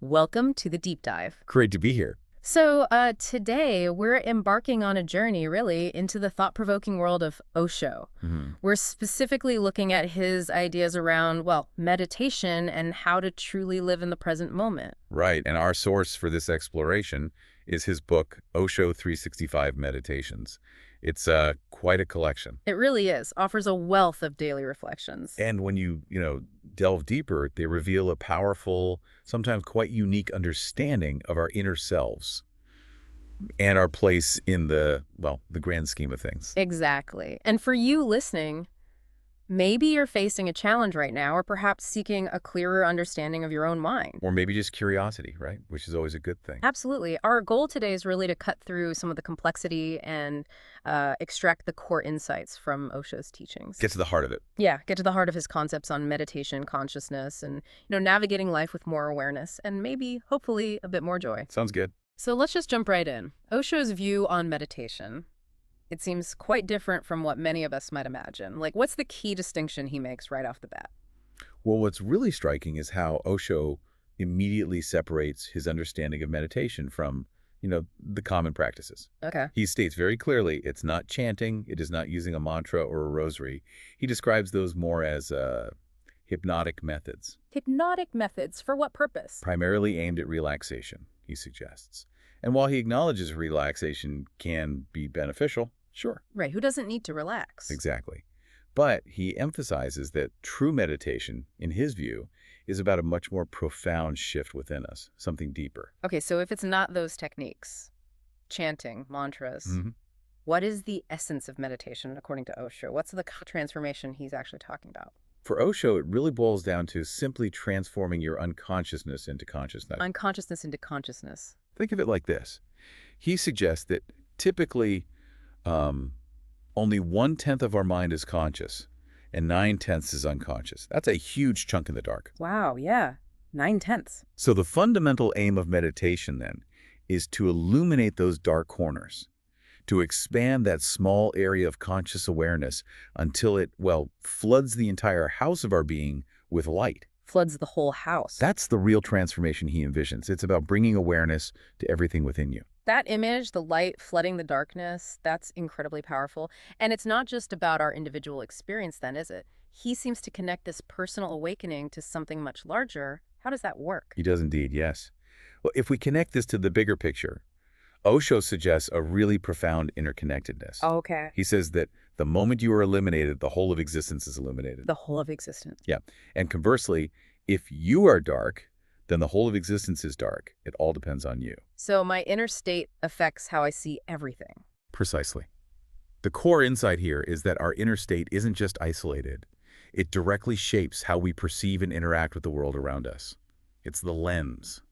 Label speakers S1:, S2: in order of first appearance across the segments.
S1: Welcome to the deep dive.
S2: Great to be here.
S1: Today we're embarking on a journey really into the thought-provoking world of Osho. We're specifically looking at his ideas around, well, meditation and how to truly live in the present moment.
S2: Right, and our source for this exploration is his book, Osho 365 Meditations. It's quite a collection.
S1: It really is, offers a wealth of daily reflections.
S2: And when you delve deeper, they reveal a powerful, sometimes quite unique understanding of our inner selves and our place in the grand scheme of things.
S1: Exactly. And for you listening, maybe you're facing a challenge right now or perhaps seeking a clearer understanding of your own mind.
S2: Or maybe just curiosity, right? Which is always a good thing.
S1: Absolutely. Our goal today is really to cut through some of the complexity and extract the core insights from Osho's teachings.
S2: Get to the heart of it.
S1: Yeah, get to the heart of his concepts on meditation, consciousness, and navigating life with more awareness and maybe, hopefully, a bit more joy.
S2: Sounds good.
S1: So let's just jump right in. Osho's view on meditation. It seems quite different from what many of us might imagine. Like, what's the key distinction he makes right off the bat?
S2: Well, what's really striking is how Osho immediately separates his understanding of meditation from, the common practices.
S1: Okay.
S2: He states very clearly it's not chanting, it is not using a mantra or a rosary. He describes those more as hypnotic methods,
S1: Hypnotic methods, for what purpose?
S2: primarily aimed at relaxation, he suggests. And while he acknowledges relaxation can be beneficial, sure.
S1: Right, who doesn't need to relax?
S2: Exactly. But he emphasizes that true meditation, in his view, is about a much more profound shift within us, something deeper.
S1: Okay, so if it's not those techniques, chanting, mantras,
S2: Mhm.
S1: what is the essence of meditation according to Osho? What's the transformation he's actually talking about?
S2: For Osho, it really boils down to simply transforming your unconsciousness into consciousness.
S1: Unconsciousness into consciousness.
S2: Think of it like this. He suggests that typically only 1/10 of our mind is conscious and 9/10 is unconscious. That's a huge chunk in the dark.
S1: Wow, yeah. 9/10.
S2: So the fundamental aim of meditation then is to illuminate those dark corners, to expand that small area of conscious awareness until it, floods the entire house of our being with light.
S1: Floods the whole house.
S2: That's the real transformation he envisions. It's about bringing awareness to everything within you.
S1: That image, the light flooding the darkness, that's incredibly powerful. And it's not just about our individual experience then, is it? He seems to connect this personal awakening to something much larger. How does that work?
S2: He does indeed, yes. Well, if we connect this to the bigger picture, Osho suggests a really profound interconnectedness.
S1: Okay.
S2: He says that the moment you are eliminated, the whole of existence is eliminated.
S1: The whole of existence.
S2: Yeah. And conversely, if you are dark, then the whole of existence is dark. It all depends on you.
S1: So my inner state affects how I see everything.
S2: Precisely. The core insight here is that our inner state isn't just isolated. It directly shapes how we perceive and interact with the world around us. It's the lens.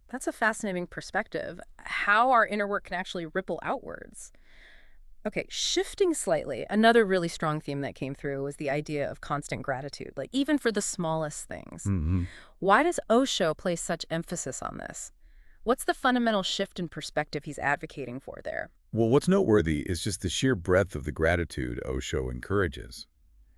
S1: That's a fascinating perspective. How our inner work can actually ripple outwards. Okay, shifting slightly, another really strong theme that came through was the idea of constant gratitude, like even for the smallest things. Why does Osho place such emphasis on this? What's the fundamental shift in perspective he's advocating for there?
S2: Well, what's noteworthy is just the sheer breadth of the gratitude Osho encourages.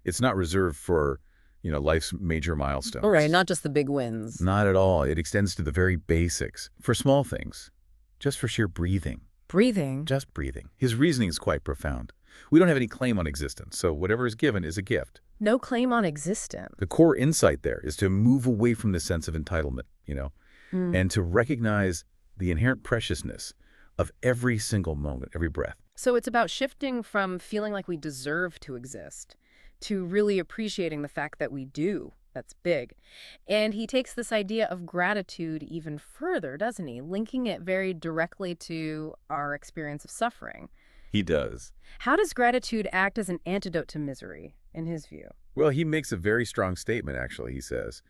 S2: It's not reserved for, life's major milestones.
S1: All right, not just the big wins.
S2: Not at all. It extends to the very basics. For small things, just for sheer breathing.
S1: Breathing.
S2: Just breathing. His reasoning is quite profound. We don't have any claim on existence, so whatever is given is a gift.
S1: No claim on existence.
S2: The core insight there is to move away from the sense of entitlement, and to recognize the inherent preciousness of every single moment, every breath.
S1: So it's about shifting from feeling like we deserve to exist to really appreciating the fact that we do. That's big. And he takes this idea of gratitude even further, doesn't he? Linking it very directly to our experience of suffering.
S2: He does.
S1: How does gratitude act as an antidote to misery, in his view?
S2: Well, he makes a very strong statement, actually. He says,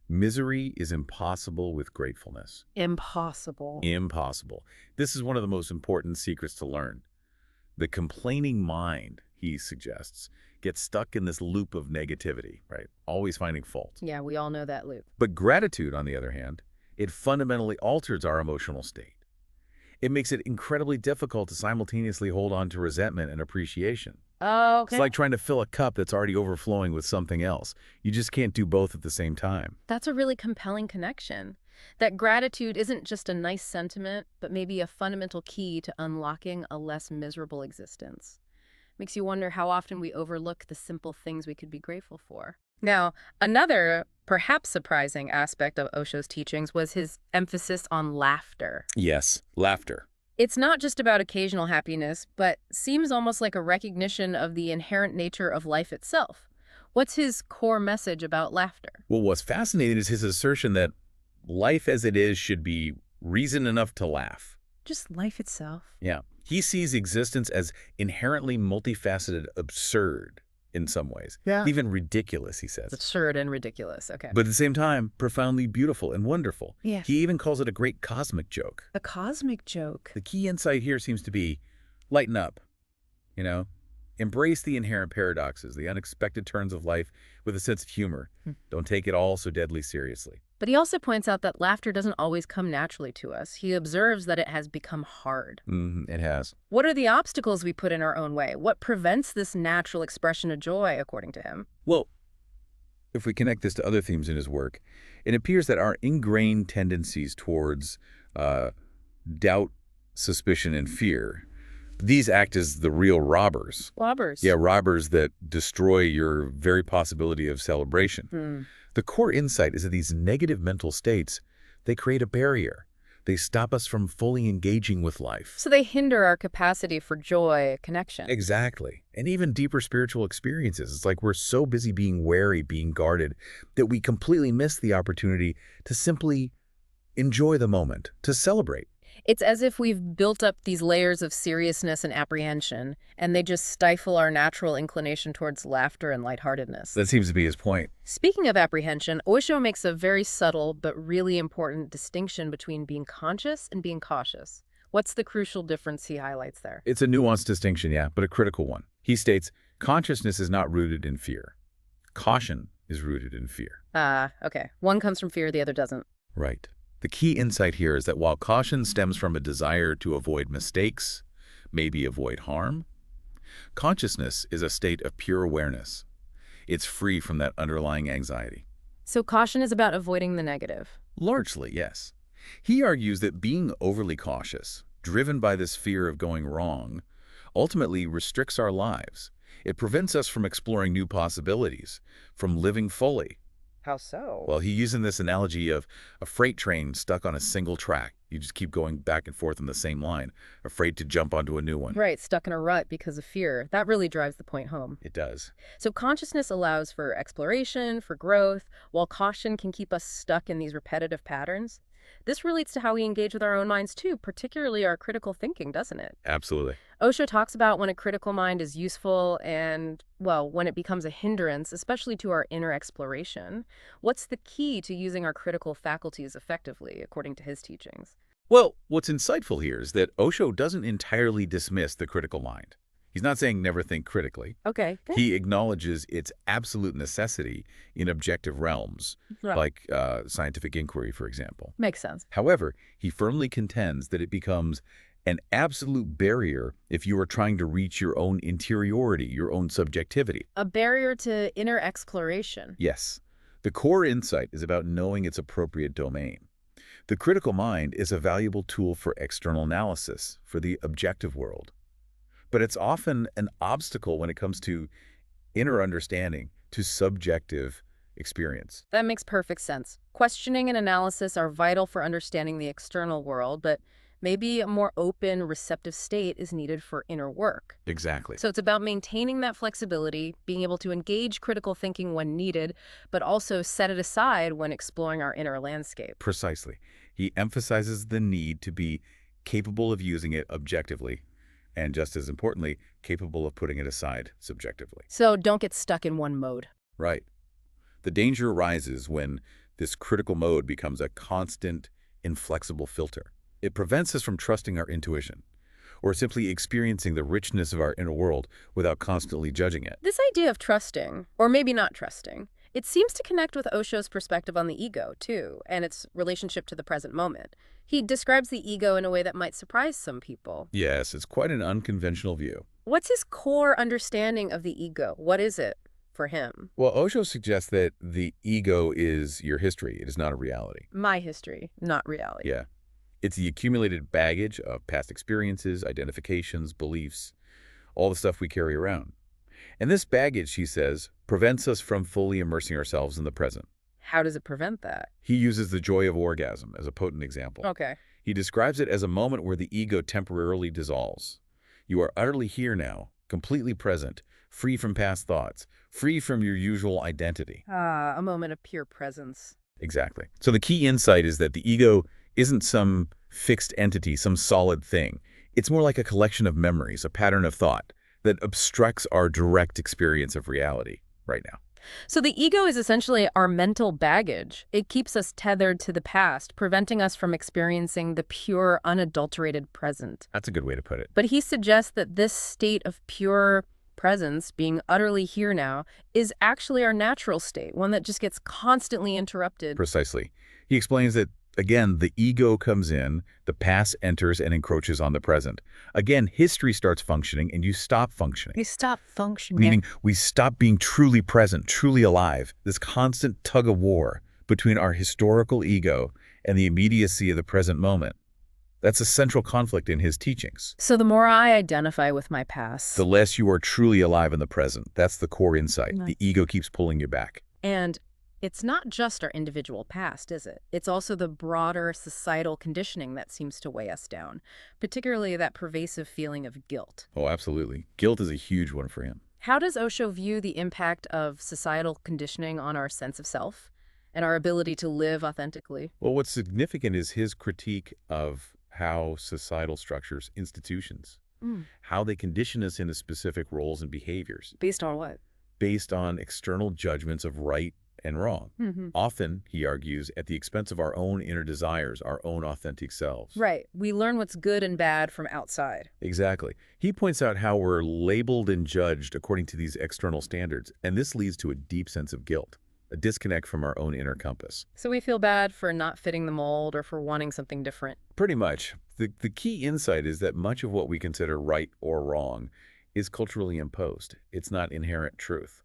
S2: misery is impossible with gratefulness.
S1: Impossible.
S2: Impossible. This is one of the most important secrets to learn. The complaining mind, he suggests, gets stuck in this loop of negativity, right? Always finding fault.
S1: Yeah, we all know that loop.
S2: But gratitude, on the other hand, it fundamentally alters our emotional state. It makes it incredibly difficult to simultaneously hold on to resentment and appreciation.
S1: Oh, okay.
S2: It's like trying to fill a cup that's already overflowing with something else. You just can't do both at the same time.
S1: That's a really compelling connection. That gratitude isn't just a nice sentiment, but maybe a fundamental key to unlocking a less miserable existence. Makes you wonder how often we overlook the simple things we could be grateful for. Now, another, perhaps surprising aspect of Osho's teachings was his emphasis on laughter.
S2: Yes, laughter.
S1: It's not just about occasional happiness, but seems almost like a recognition of the inherent nature of life itself. What's his core message about laughter?
S2: Well, what's fascinating is his assertion that life as it is should be reason enough to laugh.
S1: Just life itself.
S2: Yeah. He sees existence as inherently multifaceted, absurd in some ways.
S1: Yeah.
S2: Even ridiculous, he says.
S1: Absurd and ridiculous. Okay.
S2: But at the same time, profoundly beautiful and wonderful.
S1: Yeah.
S2: He even calls it a great cosmic joke.
S1: A cosmic joke.
S2: The key insight here seems to be lighten up, you know? Embrace the inherent paradoxes, the unexpected turns of life with a sense of humor. Don't take it all so deadly seriously.
S1: But he also points out that laughter doesn't always come naturally to us. He observes that it has become hard.
S2: It has.
S1: What are the obstacles we put in our own way? What prevents this natural expression of joy, according to him?
S2: Well, if we connect this to other themes in his work, it appears that our ingrained tendencies towards doubt, suspicion, and fear, these act as the real robbers.
S1: Robbers.
S2: Yeah, robbers that destroy your very possibility of celebration. The core insight is that these negative mental states, they create a barrier. They stop us from fully engaging with life.
S1: So they hinder our capacity for joy, connection.
S2: Exactly. And even deeper spiritual experiences. It's like we're so busy being wary, being guarded, that we completely miss the opportunity to simply enjoy the moment, to celebrate.
S1: It's as if we've built up these layers of seriousness and apprehension, and they just stifle our natural inclination towards laughter and lightheartedness.
S2: That seems to be his point.
S1: Speaking of apprehension, Osho makes a very subtle but really important distinction between being conscious and being cautious. What's the crucial difference he highlights there?
S2: It's a nuanced distinction, yeah, but a critical one. He states, consciousness is not rooted in fear. Caution is rooted in fear.
S1: Okay. One comes from fear, the other doesn't.
S2: Right. The key insight here is that while caution stems from a desire to avoid mistakes, maybe avoid harm, consciousness is a state of pure awareness. It's free from that underlying anxiety.
S1: So caution is about avoiding the negative.
S2: Largely, yes. He argues that being overly cautious, driven by this fear of going wrong, ultimately restricts our lives. It prevents us from exploring new possibilities, from living fully.
S1: How so?
S2: Well, he uses this analogy of a freight train stuck on a single track. You just keep going back and forth on the same line, afraid to jump onto a new one.
S1: Right, stuck in a rut because of fear. That really drives the point home.
S2: It does.
S1: So consciousness allows for exploration, for growth, while caution can keep us stuck in these repetitive patterns. This relates to how we engage with our own minds too, particularly our critical thinking, doesn't it?
S2: Absolutely.
S1: Osho talks about when a critical mind is useful and, well, when it becomes a hindrance, especially to our inner exploration. What's the key to using our critical faculties effectively, according to his teachings?
S2: Well, what's insightful here is that Osho doesn't entirely dismiss the critical mind. He's not saying never think critically.
S1: Okay.
S2: He acknowledges its absolute necessity in objective realms,
S1: Right.
S2: like scientific inquiry, for example.
S1: Makes sense.
S2: However, he firmly contends that it becomes an absolute barrier if you are trying to reach your own interiority, your own subjectivity.
S1: A barrier to inner exploration.
S2: Yes, the core insight is about knowing its appropriate domain. The critical mind is a valuable tool for external analysis, for the objective world. But it's often an obstacle when it comes to inner understanding, to subjective experience.
S1: That makes perfect sense. Questioning and analysis are vital for understanding the external world, but maybe a more open, receptive state is needed for inner work.
S2: Exactly.
S1: So it's about maintaining that flexibility, being able to engage critical thinking when needed, but also set it aside when exploring our inner landscape.
S2: Precisely. He emphasizes the need to be capable of using it objectively, and just as importantly, capable of putting it aside subjectively.
S1: So don't get stuck in one mode.
S2: Right. The danger arises when this critical mode becomes a constant, inflexible filter. It prevents us from trusting our intuition, or simply experiencing the richness of our inner world without constantly judging it.
S1: This idea of trusting, or maybe not trusting, it seems to connect with Osho's perspective on the ego, too, and its relationship to the present moment. He describes the ego in a way that might surprise some people.
S2: Yes, it's quite an unconventional view.
S1: What's his core understanding of the ego? What is it? for him?
S2: Well, Osho suggests that the ego is your history. It is not a reality.
S1: My history, not reality.
S2: Yeah. It's the accumulated baggage of past experiences, identifications, beliefs, all the stuff we carry around. And this baggage, he says, prevents us from fully immersing ourselves in the present.
S1: How does it prevent that?
S2: He uses the joy of orgasm as a potent example.
S1: Okay.
S2: He describes it as a moment where the ego temporarily dissolves. You are utterly here now, completely present, free from past thoughts, free from your usual identity.
S1: Ah, a moment of pure presence.
S2: Exactly. So the key insight is that the ego isn't some fixed entity, some solid thing. It's more like a collection of memories, a pattern of thought that obstructs our direct experience of reality right now.
S1: So the ego is essentially our mental baggage. It keeps us tethered to the past, preventing us from experiencing the pure, unadulterated present.
S2: That's a good way to put it.
S1: But he suggests that this state of pure presence, being utterly here now, is actually our natural state, one that just gets constantly interrupted.
S2: Precisely. He explains that, again, the ego comes in, the past enters and encroaches on the present. Again, history starts functioning and you stop functioning.
S1: We stop functioning.
S2: Meaning we stop being truly present, truly alive. This constant tug of war between our historical ego and the immediacy of the present moment. That's a central conflict in his teachings.
S1: So the more I identify with my past,
S2: The less you are truly alive in the present. That's the core insight. The ego keeps pulling you back.
S1: and it's not just our individual past, is it? It's also the broader societal conditioning that seems to weigh us down, particularly that pervasive feeling of guilt.
S2: Oh, absolutely. Guilt is a huge one for him.
S1: How does Osho view the impact of societal conditioning on our sense of self and our ability to live authentically?
S2: Well, what's significant is his critique of how societal structures, institutions, how they condition us into specific roles and behaviors
S1: Based on what?
S2: based on external judgments of right and wrong.
S1: Mm-hmm.
S2: Often, he argues, at the expense of our own inner desires, our own authentic selves.
S1: Right. We learn what's good and bad from outside.
S2: Exactly. He points out how we're labeled and judged according to these external standards, and this leads to a deep sense of guilt, a disconnect from our own inner compass.
S1: So we feel bad for not fitting the mold or for wanting something different.
S2: Pretty much. The key insight is that much of what we consider right or wrong is culturally imposed. It's not inherent truth.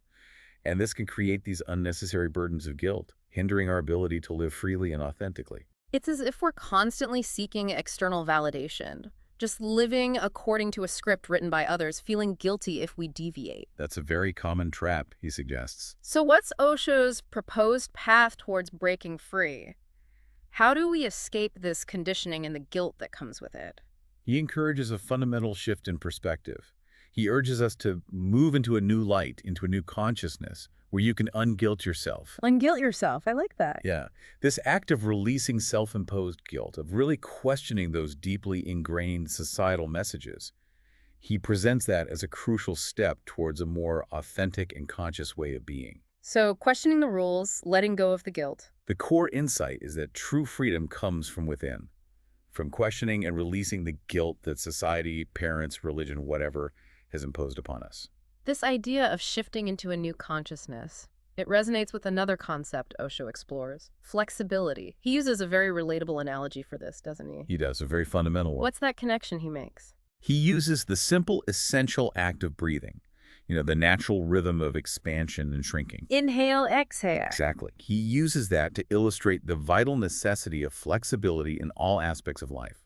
S2: And this can create these unnecessary burdens of guilt, hindering our ability to live freely and authentically.
S1: It's as if we're constantly seeking external validation, just living according to a script written by others, feeling guilty if we deviate.
S2: That's a very common trap, he suggests.
S1: So what's Osho's proposed path towards breaking free? How do we escape this conditioning and the guilt that comes with it?
S2: He encourages a fundamental shift in perspective. He urges us to move into a new light, into a new consciousness, where you can unguilt yourself.
S1: Unguilt yourself. I like that.
S2: Yeah. This act of releasing self-imposed guilt, of really questioning those deeply ingrained societal messages, he presents that as a crucial step towards a more authentic and conscious way of being.
S1: So questioning the rules, letting go of the guilt.
S2: The core insight is that true freedom comes from within, from questioning and releasing the guilt that society, parents, religion, whatever, has imposed upon us.
S1: This idea of shifting into a new consciousness, it resonates with another concept Osho explores, flexibility. He uses a very relatable analogy for this, doesn't he?
S2: He does, a very fundamental one.
S1: What's that connection he makes?
S2: He uses the simple, essential act of breathing, the natural rhythm of expansion and shrinking.
S1: Inhale, exhale.
S2: Exactly. He uses that to illustrate the vital necessity of flexibility in all aspects of life.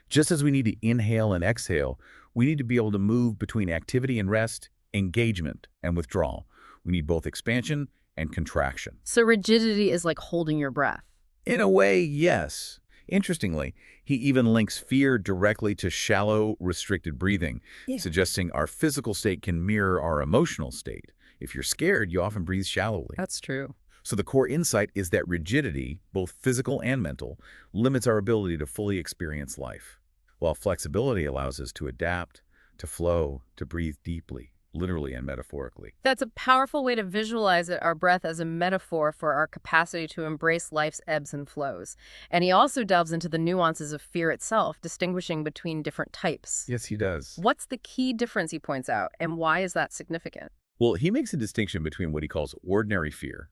S2: Just as we need to inhale and exhale, we need to be able to move between activity and rest, engagement and withdrawal. We need both expansion and contraction.
S1: So rigidity is like holding your breath.
S2: In a way, yes. Interestingly, he even links fear directly to shallow, restricted breathing, suggesting our physical state can mirror our emotional state. If you're scared, you often breathe shallowly.
S1: That's true.
S2: So the core insight is that rigidity, both physical and mental, limits our ability to fully experience life, while flexibility allows us to adapt, to flow, to breathe deeply, literally and metaphorically.
S1: That's a powerful way to visualize it, our breath as a metaphor for our capacity to embrace life's ebbs and flows. And he also delves into the nuances of fear itself, distinguishing between different types.
S2: Yes, he does.
S1: What's the key difference he points out, and why is that significant?
S2: Well, he makes a distinction between what he calls ordinary fear,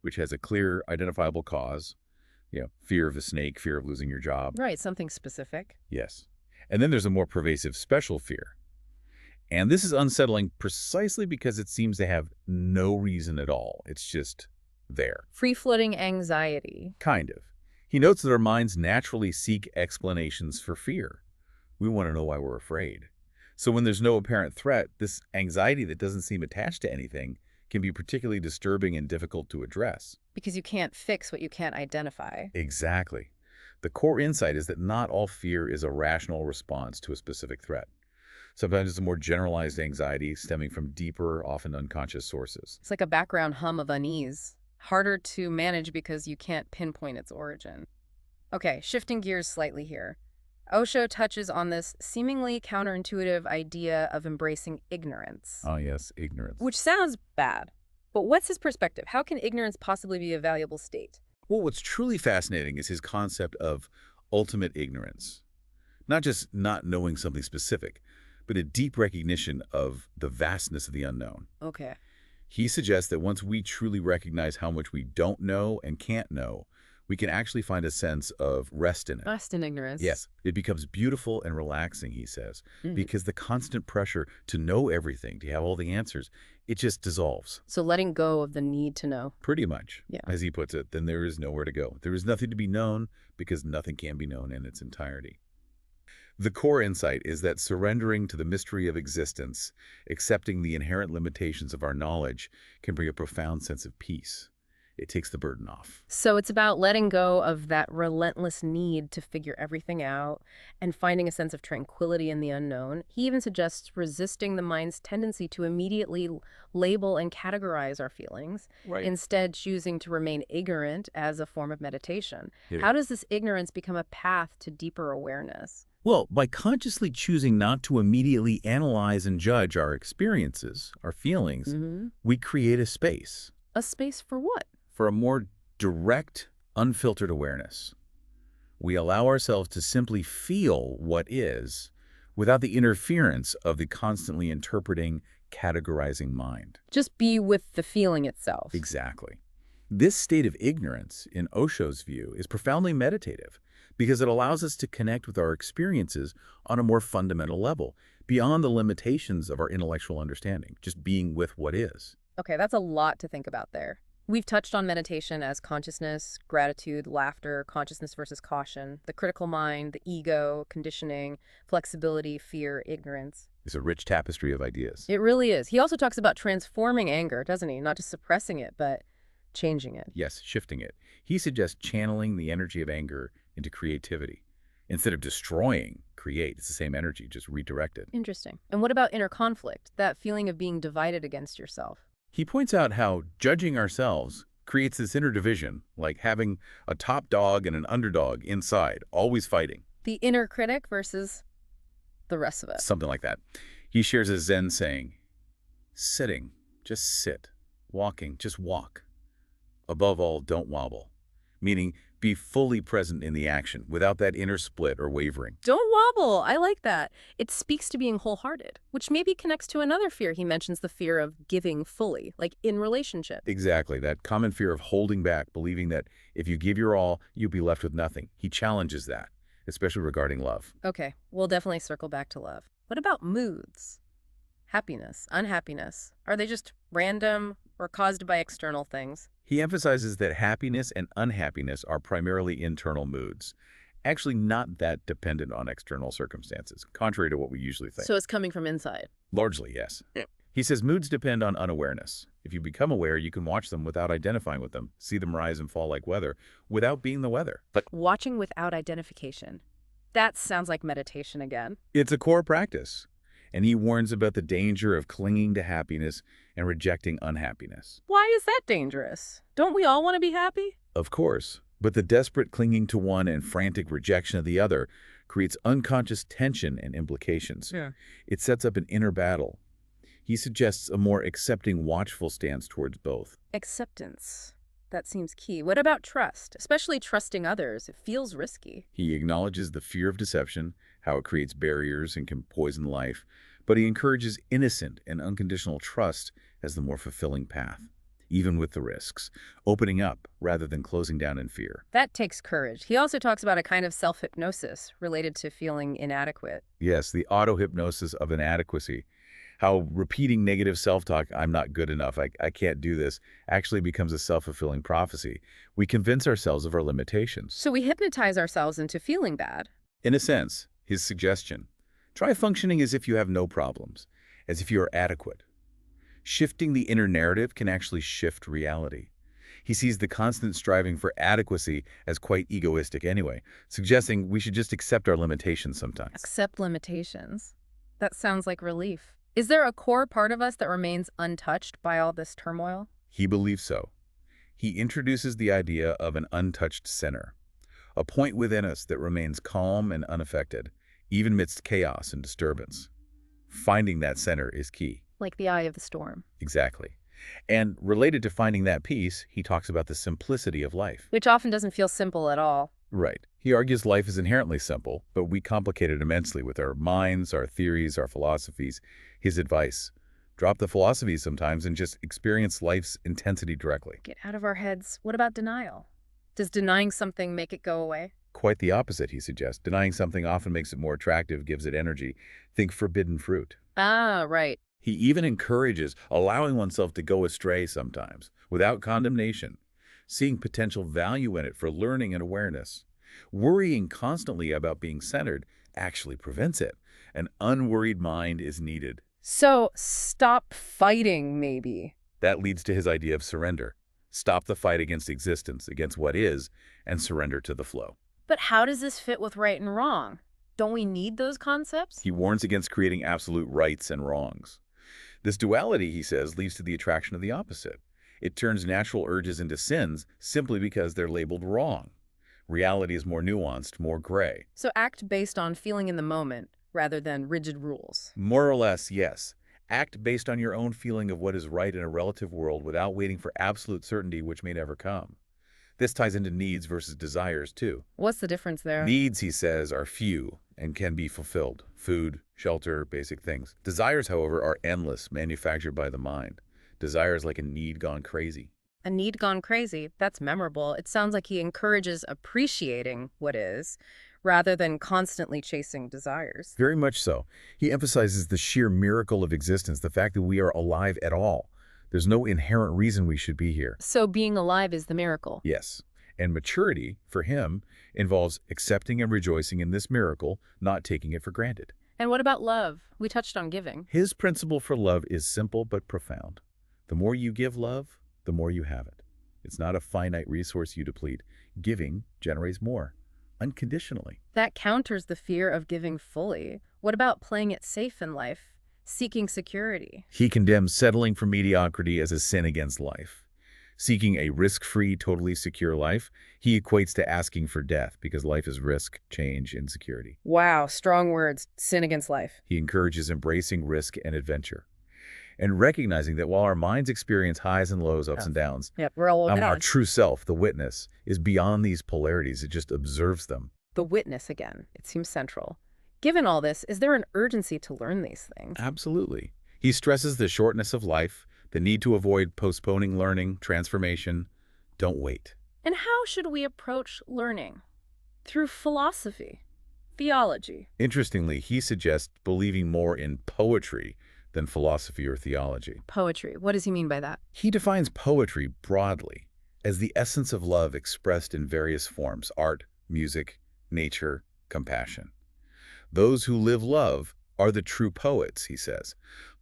S2: which has a clear, identifiable cause, fear of the snake, fear of losing your job.
S1: Right, something specific.
S2: Yes. And then there's a more pervasive special fear. And this is unsettling precisely because it seems to have no reason at all. It's just there.
S1: Free-floating anxiety.
S2: Kind of. He notes that our minds naturally seek explanations for fear. We want to know why we're afraid. So when there's no apparent threat, this anxiety that doesn't seem attached to anything can be particularly disturbing and difficult to address.
S1: Because you can't fix what you can't identify.
S2: Exactly. The core insight is that not all fear is a rational response to a specific threat. Sometimes it's a more generalized anxiety stemming from deeper, often unconscious sources.
S1: It's like a background hum of unease. Harder to manage because you can't pinpoint its origin. Okay, shifting gears slightly here. Osho touches on this seemingly counterintuitive idea of embracing ignorance,
S2: Ah, yes, ignorance.
S1: which sounds bad. But what's his perspective? How can ignorance possibly be a valuable state?
S2: Well, what's truly fascinating is his concept of ultimate ignorance. Not just not knowing something specific, but a deep recognition of the vastness of the unknown.
S1: Okay.
S2: He suggests that once we truly recognize how much we don't know and can't know, we can actually find a sense of rest in it.
S1: Rest in ignorance.
S2: Yes, it becomes beautiful and relaxing, he says,
S1: Mhm.
S2: because the constant pressure to know everything, to have all the answers, it just dissolves.
S1: So letting go of the need to know.
S2: Pretty much,
S1: Yeah.
S2: as he puts it, then there is nowhere to go. There is nothing to be known because nothing can be known in its entirety. The core insight is that surrendering to the mystery of existence, accepting the inherent limitations of our knowledge, can bring a profound sense of peace. It takes the burden off.
S1: So it's about letting go of that relentless need to figure everything out and finding a sense of tranquility in the unknown. He even suggests resisting the mind's tendency to immediately label and categorize our feelings, instead choosing to remain ignorant as a form of meditation.
S2: Yeah.
S1: How does this ignorance become a path to deeper awareness?
S2: Well, by consciously choosing not to immediately analyze and judge our experiences, our feelings, we create a space
S1: A space for what?
S2: for a more direct, unfiltered awareness. We allow ourselves to simply feel what is without the interference of the constantly interpreting, categorizing mind.
S1: Just be with the feeling itself.
S2: Exactly. This state of ignorance, in Osho's view, is profoundly meditative because it allows us to connect with our experiences on a more fundamental level, beyond the limitations of our intellectual understanding, just being with what is.
S1: Okay, that's a lot to think about there. We've touched on meditation as consciousness, gratitude, laughter, consciousness versus caution, the critical mind, the ego, conditioning, flexibility, fear, ignorance.
S2: It's a rich tapestry of ideas.
S1: It really is. He also talks about transforming anger, doesn't he? Not just suppressing it, but changing it.
S2: Yes, shifting it. He suggests channeling the energy of anger into creativity. Instead of destroying, create. It's the same energy, just redirected.
S1: Interesting. And what about inner conflict, that feeling of being divided against yourself?
S2: He points out how judging ourselves creates this inner division, like having a top dog and an underdog inside, always fighting.
S1: The inner critic versus the rest of us.
S2: Something like that. He shares a Zen saying, sitting, just sit. Walking, just walk. Above all, don't wobble. Meaning, be fully present in the action without that inner split or wavering.
S1: Don't wobble. I like that. It speaks to being wholehearted, which maybe connects to another fear. He mentions the fear of giving fully, like in relationship.
S2: Exactly, that common fear of holding back, believing that if you give your all, you'll be left with nothing. He challenges that, especially regarding love.
S1: Okay, we'll definitely circle back to love. What about moods? Happiness, unhappiness. Are they just random or caused by external things?
S2: He emphasizes that happiness and unhappiness are primarily internal moods, actually not that dependent on external circumstances, contrary to what we usually think.
S1: So it's coming from inside.
S2: Largely, yes.
S1: Yeah.
S2: He says moods depend on unawareness. If you become aware, you can watch them without identifying with them, see them rise and fall like weather, without being the weather. But
S1: Watching without identification. That sounds like meditation again.
S2: it's a core practice. And he warns about the danger of clinging to happiness and rejecting unhappiness.
S1: Why is that dangerous? Don't we all want to be happy?
S2: Of course, but the desperate clinging to one and frantic rejection of the other creates unconscious tension and implications.
S1: Yeah.
S2: It sets up an inner battle. He suggests a more accepting, watchful stance towards both.
S1: Acceptance. That seems key. What about trust? Especially trusting others. It feels risky.
S2: He acknowledges the fear of deception, how it creates barriers and can poison life, but he encourages innocent and unconditional trust as the more fulfilling path, even with the risks, opening up rather than closing down in fear.
S1: That takes courage. He also talks about a kind of self-hypnosis related to feeling inadequate.
S2: Yes, the auto-hypnosis of inadequacy. How repeating negative self-talk, I'm not good enough, I can't do this, actually becomes a self-fulfilling prophecy. We convince ourselves of our limitations.
S1: So we hypnotize ourselves into feeling bad.
S2: In a sense, his suggestion, try functioning as if you have no problems, as if you are adequate. Shifting the inner narrative can actually shift reality. He sees the constant striving for adequacy as quite egoistic anyway, suggesting we should just accept our limitations sometimes.
S1: Accept limitations. That sounds like relief. Is there a core part of us that remains untouched by all this turmoil?
S2: He believes so. He introduces the idea of an untouched center, a point within us that remains calm and unaffected, even amidst chaos and disturbance. Finding that center is key.
S1: Like the eye of the storm.
S2: Exactly. And related to finding that peace, he talks about the simplicity of life.
S1: Which often doesn't feel simple at all.
S2: Right. He argues life is inherently simple, but we complicate it immensely with our minds, our theories, our philosophies. His advice, drop the philosophies sometimes and just experience life's intensity directly.
S1: Get out of our heads. What about denial? Does denying something make it go away?
S2: Quite the opposite, he suggests. Denying something often makes it more attractive, gives it energy. Think forbidden fruit.
S1: Ah, right.
S2: He even encourages allowing oneself to go astray sometimes, without condemnation, seeing potential value in it for learning and awareness. Worrying constantly about being centered actually prevents it. An unworried mind is needed.
S1: So, stop fighting, maybe.
S2: That leads to his idea of surrender. Stop the fight against existence, against what is, and surrender to the flow.
S1: But how does this fit with right and wrong? Don't we need those concepts?
S2: He warns against creating absolute rights and wrongs. This duality, he says, leads to the attraction of the opposite. It turns natural urges into sins simply because they're labeled wrong. Reality is more nuanced, more gray.
S1: So act based on feeling in the moment rather than rigid rules.
S2: More or less, yes. Act based on your own feeling of what is right in a relative world without waiting for absolute certainty which may never come. This ties into needs versus desires, too.
S1: What's the difference there?
S2: Needs, he says, are few and can be fulfilled. Food, shelter, basic things. Desires, however, are endless, manufactured by the mind. Desire is like a need gone crazy.
S1: A need gone crazy. That's memorable. It sounds like he encourages appreciating what is, rather than constantly chasing desires.
S2: Very much so. He emphasizes the sheer miracle of existence, the fact that we are alive at all. There's no inherent reason we should be here.
S1: So being alive is the miracle.
S2: Yes. And maturity, for him, involves accepting and rejoicing in this miracle, not taking it for granted.
S1: And what about love? We touched on giving.
S2: His principle for love is simple but profound. The more you give love, the more you have it. It's not a finite resource you deplete. Giving generates more, unconditionally.
S1: That counters the fear of giving fully. What about playing it safe in life? Seeking security.
S2: He condemns settling for mediocrity as a sin against life. Seeking a risk-free, totally secure life, he equates to asking for death because life is risk, change, insecurity.
S1: Wow, strong words. Sin against life.
S2: He encourages embracing risk and adventure and recognizing that while our minds experience highs and lows, ups and downs,
S1: Yep, we're all
S2: our true self, the witness, is beyond these polarities. It just observes them.
S1: The witness again. It seems central. Given all this, is there an urgency to learn these things?
S2: Absolutely. He stresses the shortness of life, the need to avoid postponing learning, transformation. Don't wait.
S1: And how should we approach learning? Through philosophy, theology.
S2: Interestingly, he suggests believing more in poetry than philosophy or theology.
S1: Poetry. What does he mean by that?
S2: He defines poetry broadly as the essence of love expressed in various forms: art, music, nature, compassion. Those who live love are the true poets, he says.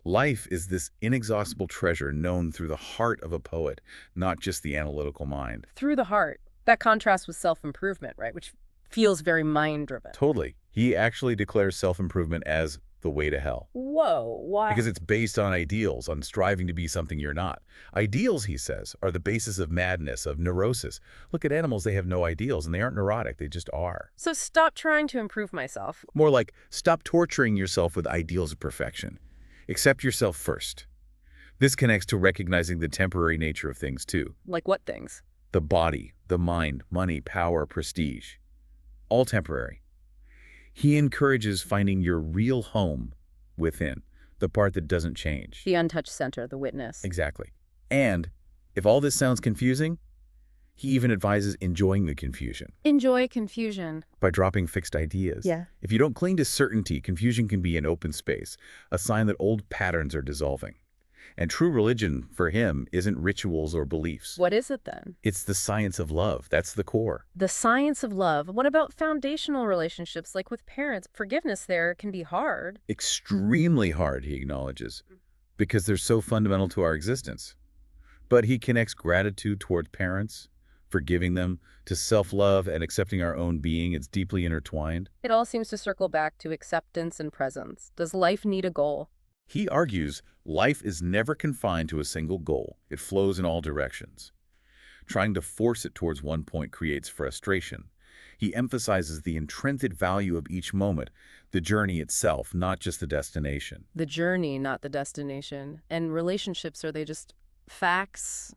S2: Life is this inexhaustible treasure known through the heart of a poet, not just the analytical mind.
S1: Through the heart. That contrasts with self-improvement, right? Which feels very mind-driven.
S2: Totally. He actually declares self-improvement as the way to hell.
S1: Whoa, why?
S2: Because it's based on ideals, on striving to be something you're not. Ideals, he says, are the basis of madness, of neurosis. Look at animals, they have no ideals, and they aren't neurotic, they just are.
S1: So stop trying to improve myself.
S2: More like, stop torturing yourself with ideals of perfection. Accept yourself first. This connects to recognizing the temporary nature of things, too.
S1: Like what things?
S2: The body, the mind, money, power, prestige. All temporary. He encourages finding your real home within, the part that doesn't change.
S1: The untouched center, the witness.
S2: Exactly. And if all this sounds confusing, He even advises enjoying the confusion
S1: Enjoy confusion.
S2: by dropping fixed ideas.
S1: Yeah.
S2: If you don't cling to certainty, confusion can be an open space, a sign that old patterns are dissolving. And true religion, for him, isn't rituals or beliefs.
S1: What is it then?
S2: It's the science of love. That's the core.
S1: The science of love. What about foundational relationships, like with parents? Forgiveness there can be hard.
S2: Extremely hard, he acknowledges, because they're so fundamental to our existence. But he connects gratitude toward parents, forgiving them, to self-love and accepting our own being. It's deeply intertwined.
S1: It all seems to circle back to acceptance and presence. Does life need a goal?
S2: He argues life is never confined to a single goal. It flows in all directions. Trying to force it towards one point creates frustration. He emphasizes the intrinsic value of each moment, the journey itself, not just the destination.
S1: The journey, not the destination. And relationships, are they just facts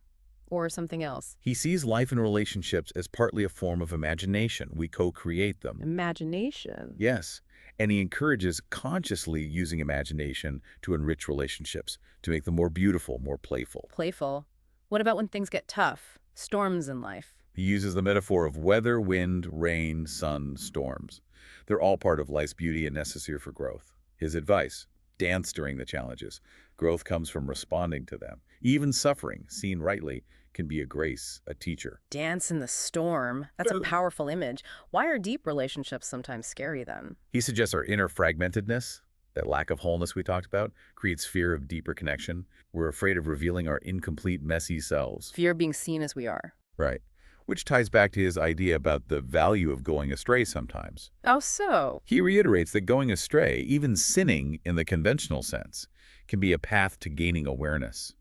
S1: or something else?
S2: He sees life and relationships as partly a form of imagination. We co-create them.
S1: Imagination.
S2: Yes, and he encourages consciously using imagination to enrich relationships, to make them more beautiful, more playful.
S1: Playful. What about when things get tough? Storms in life.
S2: He uses the metaphor of weather, wind, rain, sun, storms. They're all part of life's beauty and necessary for growth. His advice: dance during the challenges. Growth comes from responding to them. Even suffering, seen rightly, can be a grace, a teacher.
S1: Dance in the storm. That's a powerful image. Why are deep relationships sometimes scary then?
S2: He suggests our inner fragmentedness, that lack of wholeness we talked about, creates fear of deeper connection. We're afraid of revealing our incomplete, messy selves.
S1: Fear of being seen as we are.
S2: Right. Which ties back to his idea about the value of going astray sometimes.
S1: Oh, so?
S2: He reiterates that going astray, even sinning in the conventional sense, can be a path to gaining awareness.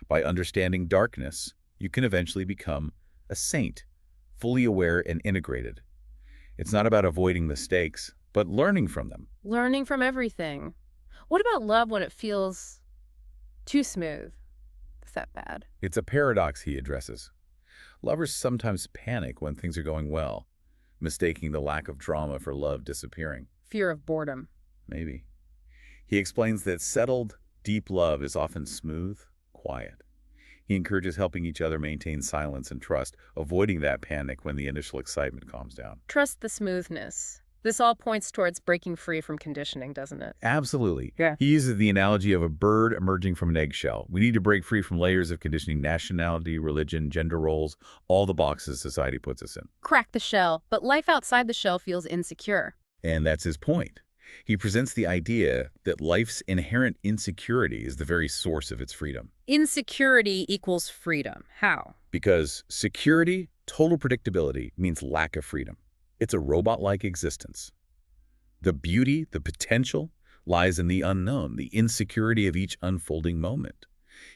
S2: By understanding darkness, you can eventually become a saint, fully aware and integrated. It's not about avoiding mistakes, but learning from them.
S1: Learning from everything. What about love when it feels too smooth? Is that bad?
S2: It's a paradox he addresses. Lovers sometimes panic when things are going well, mistaking the lack of drama for love disappearing.
S1: Fear of boredom.
S2: Maybe. He explains that settled, deep love is often smooth, quiet. He encourages helping each other maintain silence and trust, avoiding that panic when the initial excitement calms down.
S1: Trust the smoothness. This all points towards breaking free from conditioning, doesn't it?
S2: Absolutely.
S1: Yeah.
S2: He uses the analogy of a bird emerging from an eggshell. We need to break free from layers of conditioning: nationality, religion, gender roles, all the boxes society puts us in.
S1: Crack the shell, but life outside the shell feels insecure.
S2: And that's his point. He presents the idea that life's inherent insecurity is the very source of its freedom.
S1: Insecurity equals freedom. How?
S2: Because security, total predictability, means lack of freedom. It's a robot-like existence. The beauty, the potential, lies in the unknown, the insecurity of each unfolding moment.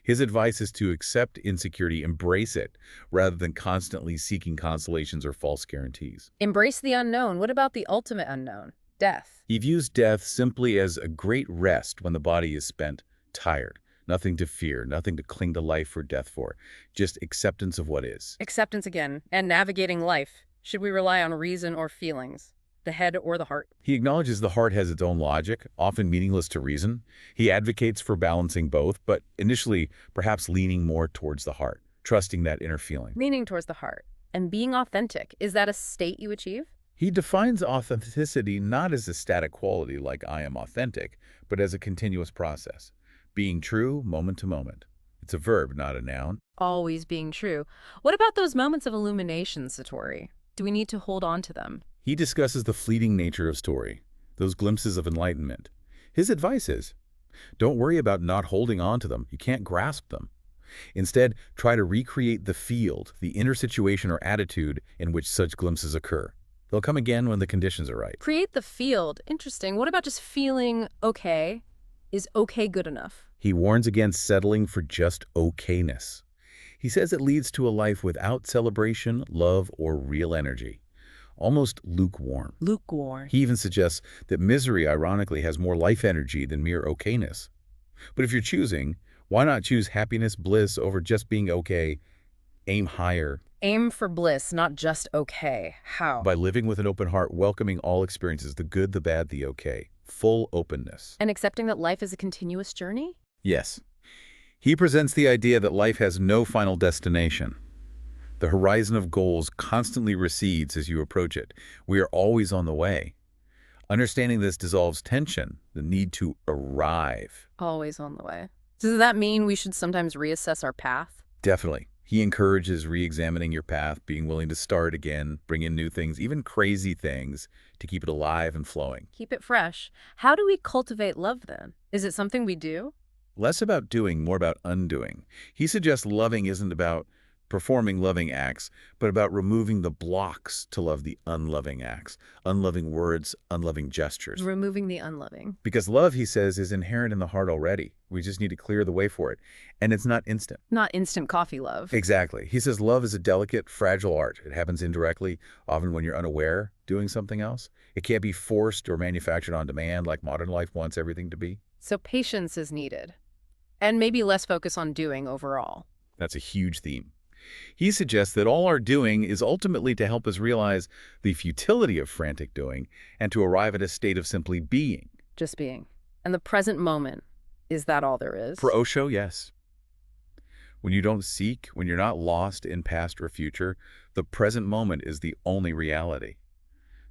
S2: His advice is to accept insecurity, embrace it, rather than constantly seeking consolations or false guarantees.
S1: Embrace the unknown. What about the ultimate unknown? Death.
S2: He views death simply as a great rest when the body is spent, tired. Nothing to fear, nothing to cling to life or death for, just acceptance of what is.
S1: Acceptance again, and navigating life. Should we rely on reason or feelings? The head or the heart?
S2: He acknowledges the heart has its own logic, often meaningless to reason. He advocates for balancing both, but initially perhaps leaning more towards the heart, trusting that inner feeling.
S1: Leaning towards the heart. And being authentic. Is that a state you achieve?
S2: He defines authenticity not as a static quality like I am authentic, but as a continuous process. Being true, moment to moment. It's a verb, not a noun.
S1: Always being true. What about those moments of illumination, Satori? Do we need to hold on to them?
S2: He discusses the fleeting nature of story, those glimpses of enlightenment. His advice is, don't worry about not holding on to them. You can't grasp them. Instead, try to recreate the field, the inner situation or attitude in which such glimpses occur. They'll come again when the conditions are right.
S1: Create the field. Interesting. What about just feeling okay? Is okay good enough?
S2: He warns against settling for just okayness. He says it leads to a life without celebration, love, or real energy. Almost lukewarm.
S1: Lukewarm.
S2: He even suggests that misery, ironically, has more life energy than mere okayness. But if you're choosing, why not choose happiness, bliss, over just being okay? Aim higher.
S1: Aim for bliss, not just okay. How?
S2: By living with an open heart, welcoming all experiences, the good, the bad, the okay. Full openness.
S1: And accepting that life is a continuous journey?
S2: Yes. He presents the idea that life has no final destination. The horizon of goals constantly recedes as you approach it. We are always on the way. Understanding this dissolves tension, the need to arrive.
S1: Always on the way. Does that mean we should sometimes reassess our path?
S2: Definitely. He encourages re-examining your path, being willing to start again, bring in new things, even crazy things, to keep it alive and flowing.
S1: Keep it fresh. How do we cultivate love then? Is it something we do?
S2: Less about doing, more about undoing. He suggests loving isn't about performing loving acts, but about removing the blocks to love the unloving acts, unloving words, unloving gestures.
S1: Removing the unloving.
S2: Because love, he says, is inherent in the heart already. We just need to clear the way for it. And it's not instant.
S1: Not instant coffee love.
S2: Exactly. He says love is a delicate, fragile art. It happens indirectly, often when you're unaware doing something else. It can't be forced or manufactured on demand like modern life wants everything to be.
S1: So patience is needed. And maybe less focus on doing overall.
S2: That's a huge theme. He suggests that all our doing is ultimately to help us realize the futility of frantic doing and to arrive at a state of simply being.
S1: Just being. And the present moment, is that all there is?
S2: For OSHO, yes. When you don't seek, when you're not lost in past or future, the present moment is the only reality.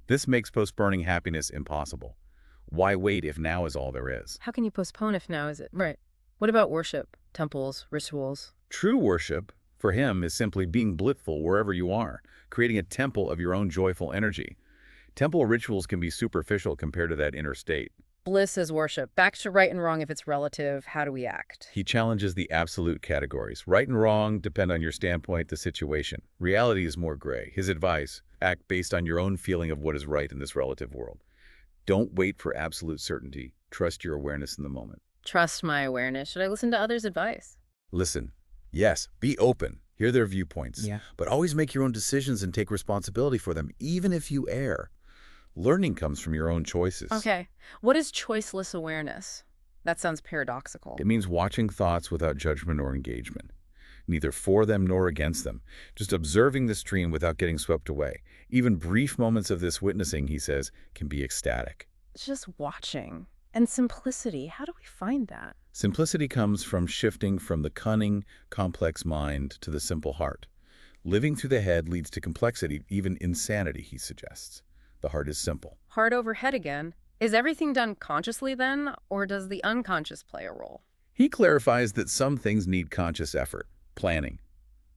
S2: This makes postponing happiness impossible. Why wait if now is all there is?
S1: How can you postpone if now is it? Right. What about worship, temples, rituals?
S2: True worship, for him, is simply being blissful wherever you are, creating a temple of your own joyful energy. Temple rituals can be superficial compared to that inner state.
S1: Bliss is worship. Back to right and wrong if it's relative. How do we act?
S2: He challenges the absolute categories. Right and wrong depend on your standpoint, the situation. Reality is more gray. His advice, act based on your own feeling of what is right in this relative world. Don't wait for absolute certainty. Trust your awareness in the moment.
S1: Trust my awareness. Should I listen to others' advice?
S2: Listen. Yes, be open. Hear their viewpoints.
S1: Yeah.
S2: But always make your own decisions and take responsibility for them, even if you err. Learning comes from your own choices.
S1: Okay. What is choiceless awareness? That sounds paradoxical.
S2: It means watching thoughts without judgment or engagement, neither for them nor against them, just observing the stream without getting swept away. Even brief moments of this witnessing, he says, can be ecstatic.
S1: It's just watching. And simplicity, how do we find that?
S2: Simplicity comes from shifting from the cunning, complex mind to the simple heart. Living through the head leads to complexity, even insanity, he suggests. The heart is simple.
S1: Heart over head again. Is everything done consciously then, or does the unconscious play a role?
S2: He clarifies that some things need conscious effort, planning,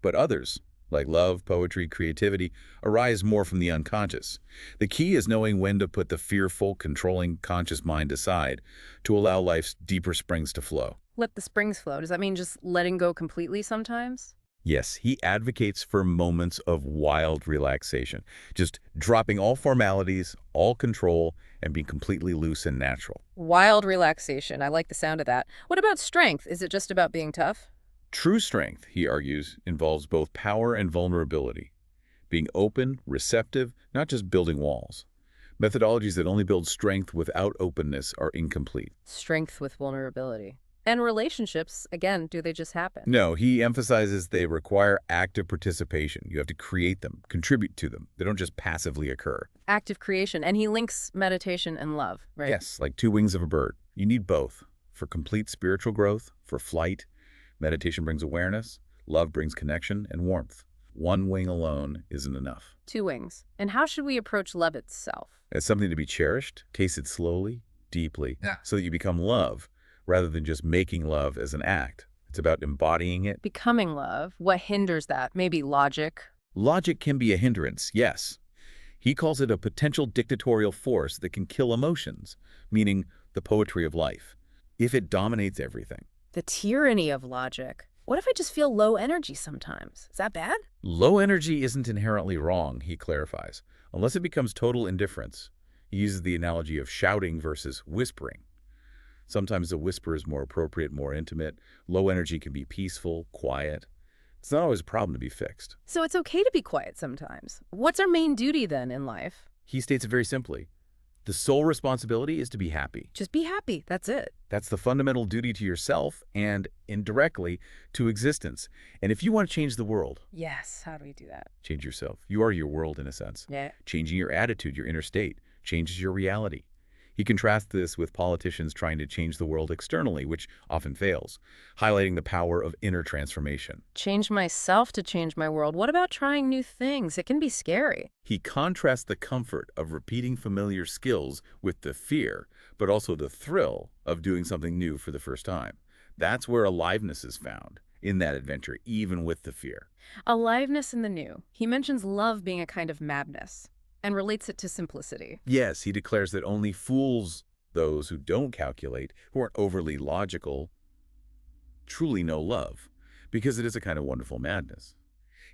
S2: but others, like love, poetry, creativity, arise more from the unconscious. The key is knowing when to put the fearful, controlling, conscious mind aside to allow life's deeper springs to flow.
S1: Let the springs flow. Does that mean just letting go completely sometimes?
S2: Yes, he advocates for moments of wild relaxation, just dropping all formalities, all control, and being completely loose and natural.
S1: Wild relaxation. I like the sound of that. What about strength? Is it just about being tough?
S2: True strength, he argues, involves both power and vulnerability. Being open, receptive, not just building walls. Methodologies that only build strength without openness are incomplete.
S1: Strength with vulnerability. And relationships, again, do they just happen?
S2: No, he emphasizes they require active participation. You have to create them, contribute to them. They don't just passively occur.
S1: Active creation. And he links meditation and love, right?
S2: Yes, like two wings of a bird. You need both. For complete spiritual growth, for flight, meditation brings awareness, love brings connection and warmth. One wing alone isn't enough.
S1: Two wings. And how should we approach love itself?
S2: As something to be cherished, tasted slowly, deeply, so that you become love, rather than just making love as an act. It's about embodying it.
S1: Becoming love. What hinders that? Maybe logic?
S2: Logic can be a hindrance, yes. He calls it a potential dictatorial force that can kill emotions, meaning the poetry of life, if it dominates everything.
S1: The tyranny of logic. What if I just feel low energy sometimes? Is that bad?
S2: Low energy isn't inherently wrong, he clarifies, unless it becomes total indifference. He uses the analogy of shouting versus whispering. Sometimes the whisper is more appropriate, more intimate. Low energy can be peaceful, quiet. It's not always a problem to be fixed.
S1: So it's okay to be quiet sometimes. What's our main duty then in life?
S2: He states it very simply. The sole responsibility is to be happy.
S1: Just be happy. That's it.
S2: That's the fundamental duty to yourself and, indirectly, to existence. And if you want to change the world,
S1: Yes. How do we do that?
S2: change yourself. You are your world in a sense.
S1: Yeah.
S2: Changing your attitude, your inner state, changes your reality. He contrasts this with politicians trying to change the world externally, which often fails, highlighting the power of inner transformation.
S1: Change myself to change my world. What about trying new things? It can be scary.
S2: He contrasts the comfort of repeating familiar skills with the fear, but also the thrill of doing something new for the first time. That's where aliveness is found, in that adventure, even with the fear.
S1: Aliveness in the new. He mentions love being a kind of madness and relates it to simplicity.
S2: Yes, he declares that only fools, those who don't calculate, who aren't overly logical, truly know love, because it is a kind of wonderful madness.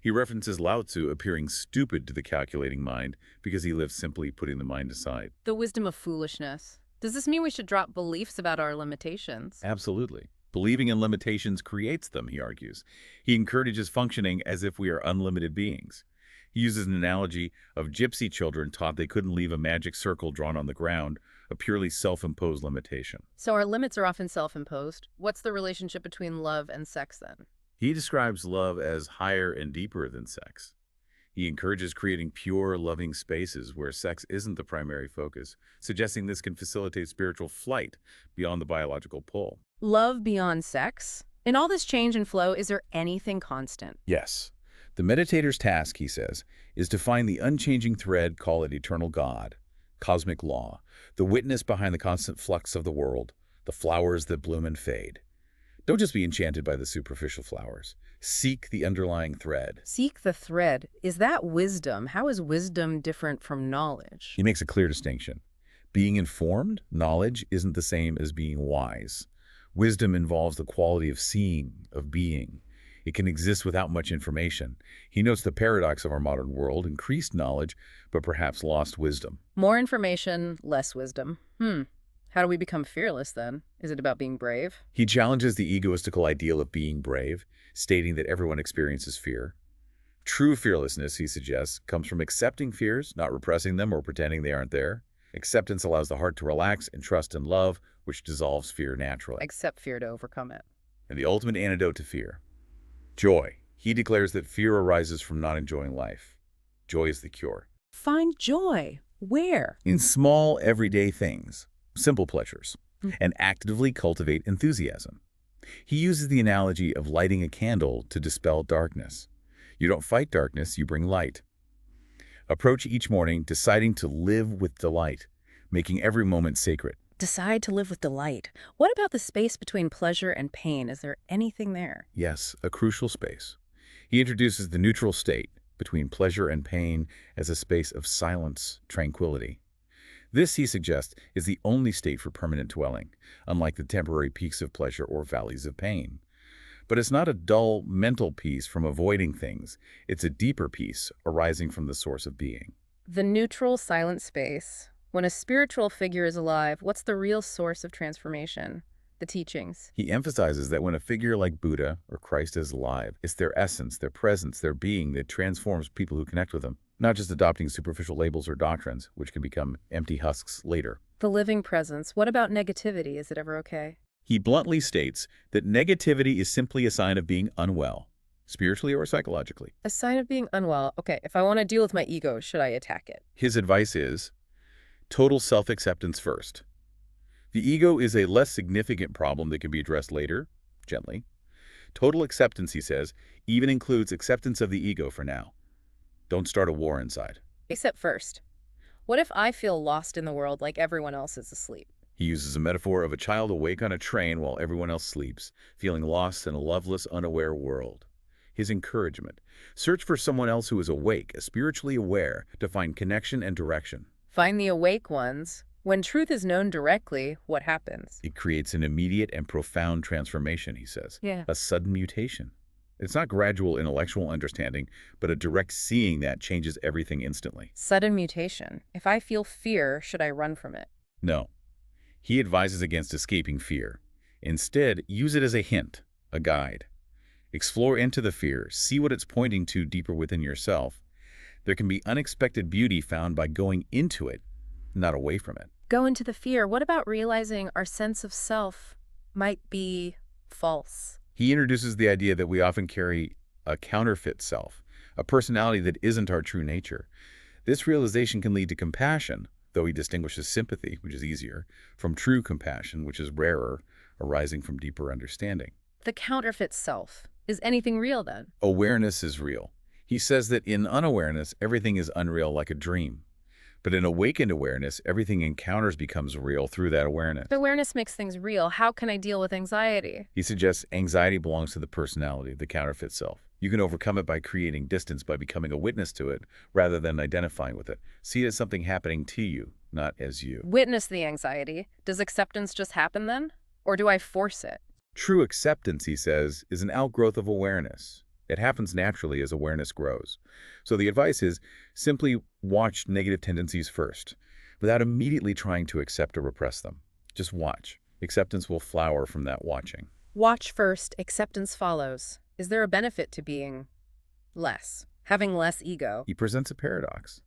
S2: He references Lao Tzu appearing stupid to the calculating mind because he lives simply putting the mind aside.
S1: The wisdom of foolishness. Does this mean we should drop beliefs about our limitations?
S2: Absolutely. Believing in limitations creates them, he argues. He encourages functioning as if we are unlimited beings. He uses an analogy of gypsy children taught they couldn't leave a magic circle drawn on the ground, a purely self-imposed limitation.
S1: So our limits are often self-imposed. What's the relationship between love and sex then?
S2: He describes love as higher and deeper than sex. He encourages creating pure, loving spaces where sex isn't the primary focus, suggesting this can facilitate spiritual flight beyond the biological pull.
S1: Love beyond sex? In all this change and flow, is there anything constant?
S2: Yes. The meditator's task, he says, is to find the unchanging thread, call it eternal God, cosmic law, the witness behind the constant flux of the world, the flowers that bloom and fade. Don't just be enchanted by the superficial flowers. Seek the underlying thread.
S1: Seek the thread. Is that wisdom? How is wisdom different from knowledge?
S2: He makes a clear distinction. Being informed, knowledge, isn't the same as being wise. Wisdom involves the quality of seeing, of being. It can exist without much information. He notes the paradox of our modern world, increased knowledge, but perhaps lost wisdom.
S1: More information, less wisdom. How do we become fearless then? Is it about being brave?
S2: He challenges the egoistical ideal of being brave, stating that everyone experiences fear. True fearlessness, he suggests, comes from accepting fears, not repressing them or pretending they aren't there. Acceptance allows the heart to relax and trust in love, which dissolves fear naturally.
S1: Accept fear to overcome it.
S2: And the ultimate antidote to fear, joy. He declares that fear arises from not enjoying life. Joy is the cure.
S1: Find joy. Where?
S2: In small, everyday things, simple pleasures, and actively cultivate enthusiasm. He uses the analogy of lighting a candle to dispel darkness. You don't fight darkness, you bring light. Approach each morning deciding to live with delight, making every moment sacred.
S1: Decide to live with delight. What about the space between pleasure and pain? Is there anything there?
S2: Yes, a crucial space. He introduces the neutral state between pleasure and pain as a space of silence, tranquility. This, he suggests, is the only state for permanent dwelling, unlike the temporary peaks of pleasure or valleys of pain. But it's not a dull mental peace from avoiding things. It's a deeper peace arising from the source of being.
S1: The neutral, silent space. When a spiritual figure is alive, what's the real source of transformation? The teachings.
S2: He emphasizes that when a figure like Buddha or Christ is alive, it's their essence, their presence, their being that transforms people who connect with them, not just adopting superficial labels or doctrines, which can become empty husks later.
S1: The living presence. What about negativity? Is it ever okay?
S2: He bluntly states that negativity is simply a sign of being unwell, spiritually or psychologically.
S1: A sign of being unwell. Okay, if I want to deal with my ego, should I attack it?
S2: His advice is total self-acceptance first. The ego is a less significant problem that can be addressed later, gently. Total acceptance, he says, even includes acceptance of the ego for now. Don't start a war inside.
S1: Except first. What if I feel lost in the world like everyone else is asleep?
S2: He uses a metaphor of a child awake on a train while everyone else sleeps, feeling lost in a loveless, unaware world. His encouragement: search for someone else who is awake, spiritually aware, to find connection and direction.
S1: Find the awake ones. When truth is known directly, what happens?
S2: It creates an immediate and profound transformation, he says.
S1: Yeah.
S2: A sudden mutation. It's not gradual intellectual understanding, but a direct seeing that changes everything instantly.
S1: Sudden mutation. If I feel fear, should I run from it?
S2: No. He advises against escaping fear. Instead, use it as a hint, a guide. Explore into the fear, see what it's pointing to deeper within yourself. There can be unexpected beauty found by going into it, not away from it.
S1: Go into the fear. What about realizing our sense of self might be false?
S2: He introduces the idea that we often carry a counterfeit self, a personality that isn't our true nature. This realization can lead to compassion, though he distinguishes sympathy, which is easier, from true compassion, which is rarer, arising from deeper understanding.
S1: The counterfeit self. Is anything real then?
S2: Awareness is real. He says that in unawareness, everything is unreal like a dream. But in awakened awareness, everything encounters becomes real through that awareness.
S1: If awareness makes things real, how can I deal with anxiety?
S2: He suggests anxiety belongs to the personality, the counterfeit self. You can overcome it by creating distance, by becoming a witness to it, rather than identifying with it. See it as something happening to you, not as you.
S1: Witness the anxiety. Does acceptance just happen then? Or do I force it?
S2: True acceptance, he says, is an outgrowth of awareness. It happens naturally as awareness grows. So the advice is simply watch negative tendencies first, without immediately trying to accept or repress them. Just watch. Acceptance will flower from that watching.
S1: Watch first, acceptance follows. Is there a benefit to being less? Having less ego?
S2: He presents a paradox.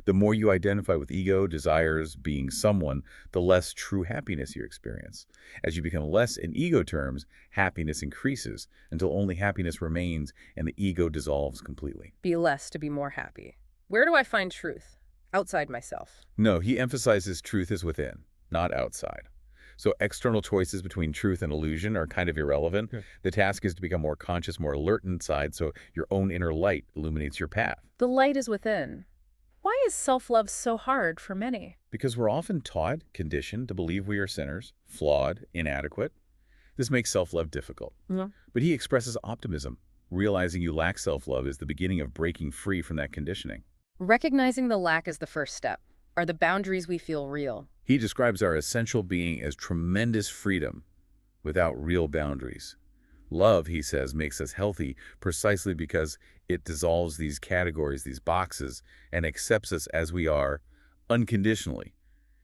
S2: The more you identify with ego, desires, being someone, the less true happiness you experience. As you become less in ego terms, happiness increases until only happiness remains and the ego dissolves completely.
S1: Be less to be more happy. Where do I find truth? Outside myself.
S2: No, he emphasizes truth is within, not outside. So external choices between truth and illusion are kind of irrelevant.
S1: Yeah.
S2: The task is to become more conscious, more alert inside, so your own inner light illuminates your path.
S1: The light is within. Why is self-love so hard for many?
S2: Because we're often taught, conditioned to believe we are sinners, flawed, inadequate. This makes self-love difficult.
S1: Yeah.
S2: But he expresses optimism. Realizing you lack self-love is the beginning of breaking free from that conditioning.
S1: Recognizing the lack is the first step. Are the boundaries we feel real?
S2: He describes our essential being as tremendous freedom without real boundaries. Love, he says, makes us healthy precisely because it dissolves these categories, these boxes, and accepts us as we are unconditionally.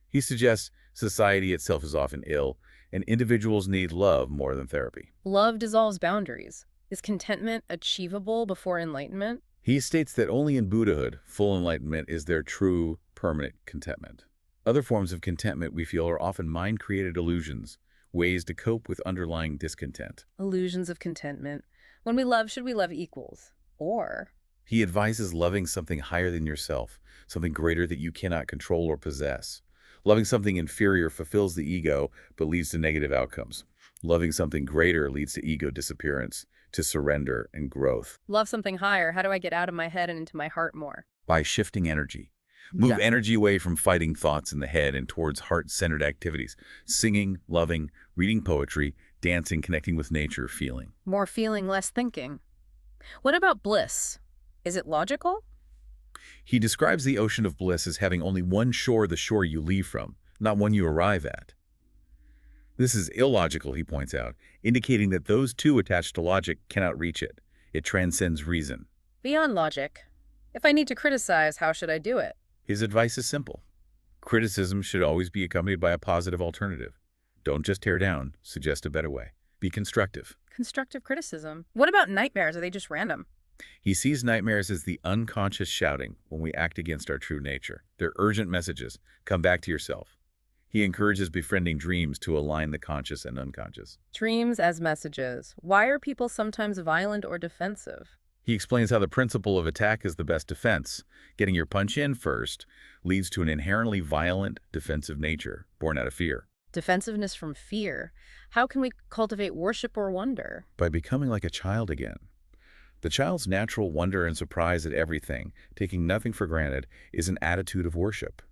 S2: He suggests society itself is often ill, and individuals need love more than therapy.
S1: Love dissolves boundaries. Is contentment achievable before enlightenment?
S2: He states that only in Buddhahood, full enlightenment is their true, permanent contentment. Other forms of contentment we feel are often mind-created illusions, ways to cope with underlying discontent.
S1: Illusions of contentment. When we love, should we love equals? Or
S2: He advises loving something higher than yourself, something greater that you cannot control or possess. Loving something inferior fulfills the ego, but leads to negative outcomes. Loving something greater leads to ego disappearance, to surrender and growth.
S1: love something higher. How do I get out of my head and into my heart more?
S2: By shifting energy. Move
S1: Yeah.
S2: energy away from fighting thoughts in the head and towards heart-centered activities. Singing, loving, reading poetry, dancing, connecting with nature, feeling.
S1: More feeling, less thinking. What about bliss? Is it logical?
S2: He describes the ocean of bliss as having only one shore, the shore you leave from, not one you arrive at. This is illogical, he points out, indicating that those two attached to logic cannot reach it. It transcends reason.
S1: Beyond logic. If I need to criticize, how should I do it?
S2: His advice is simple. Criticism should always be accompanied by a positive alternative. Don't just tear down, suggest a better way. Be constructive.
S1: Constructive criticism. What about nightmares? Are they just random?
S2: He sees nightmares as the unconscious shouting when we act against our true nature. They're urgent messages. Come back to yourself. He encourages befriending dreams to align the conscious and unconscious.
S1: Dreams as messages. Why are people sometimes violent or defensive?
S2: He explains how the principle of attack is the best defense. Getting your punch in first leads to an inherently violent, defensive nature, born out of fear.
S1: Defensiveness from fear. How can we cultivate worship or wonder?
S2: By becoming like a child again. The child's natural wonder and surprise at everything, taking nothing for granted, is an attitude of worship.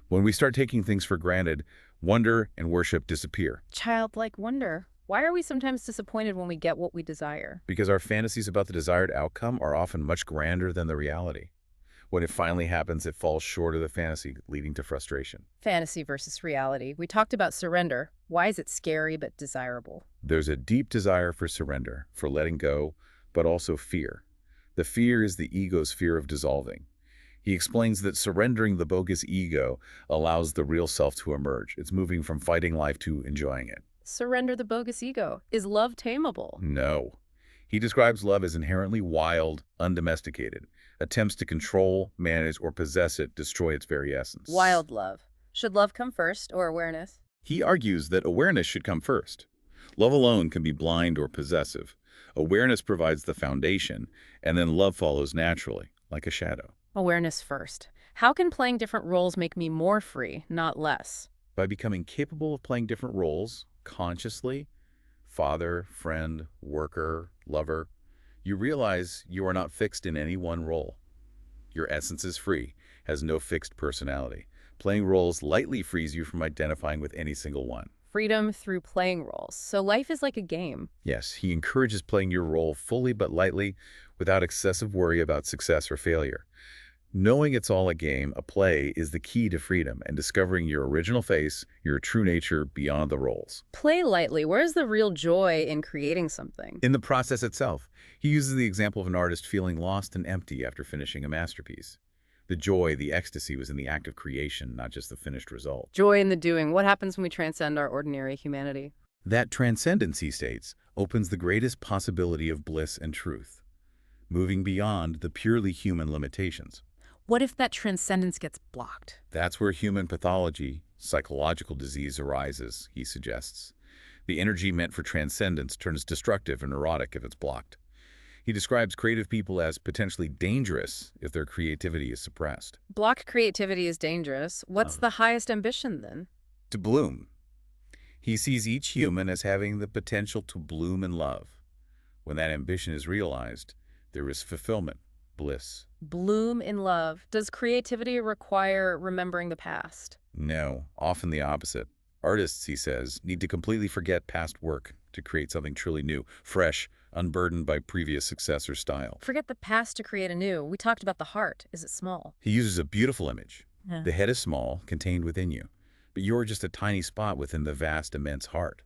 S2: When we start taking things for granted, wonder and worship disappear.
S1: Childlike wonder. Why are we sometimes disappointed when we get what we desire?
S2: Because our fantasies about the desired outcome are often much grander than the reality. When it finally happens, it falls short of the fantasy, leading to frustration.
S1: Fantasy versus reality. We talked about surrender. Why is it scary but desirable?
S2: There's a deep desire for surrender, for letting go, but also fear. The fear is the ego's fear of dissolving. He explains that surrendering the bogus ego allows the real self to emerge. It's moving from fighting life to enjoying it.
S1: Surrender the bogus ego. Is love tameable?
S2: No. He describes love as inherently wild, undomesticated. Attempts to control, manage, or possess it destroy its very essence.
S1: Wild love. Should love come first or awareness?
S2: He argues that awareness should come first. Love alone can be blind or possessive. Awareness provides the foundation, and then love follows naturally, like a shadow.
S1: Awareness first. How can playing different roles make me more free, not less?
S2: By becoming capable of playing different roles consciously, father, friend, worker, lover, you realize you are not fixed in any one role. Your essence is free, has no fixed personality. Playing roles lightly frees you from identifying with any single one.
S1: Freedom through playing roles. So life is like a game.
S2: Yes, he encourages playing your role fully but lightly, without excessive worry about success or failure. Knowing it's all a game, a play, is the key to freedom and discovering your original face, your true nature beyond the roles.
S1: Play lightly. Where's the real joy in creating something?
S2: In the process itself, he uses the example of an artist feeling lost and empty after finishing a masterpiece. The joy, the ecstasy was in the act of creation, not just the finished result.
S1: Joy in the doing. What happens when we transcend our ordinary humanity?
S2: That transcendence, he states, opens the greatest possibility of bliss and truth, moving beyond the purely human limitations.
S1: What if that transcendence gets blocked?
S2: That's where human pathology, psychological disease, arises, he suggests. The energy meant for transcendence turns destructive and neurotic if it's blocked. He describes creative people as potentially dangerous if their creativity is suppressed.
S1: Blocked creativity is dangerous. What's the highest ambition then?
S2: To bloom. He sees each human as having the potential to bloom in love. When that ambition is realized, there is fulfillment, bliss.
S1: Bloom in love. Does creativity require remembering the past?
S2: No, often the opposite. Artists, he says, need to completely forget past work to create something truly new, fresh, unburdened by previous success or style.
S1: Forget the past to create a new. We talked about the heart. Is it small?
S2: He uses a beautiful image.
S1: Yeah.
S2: The head is small, contained within you, but you're just a tiny spot within the vast, immense heart.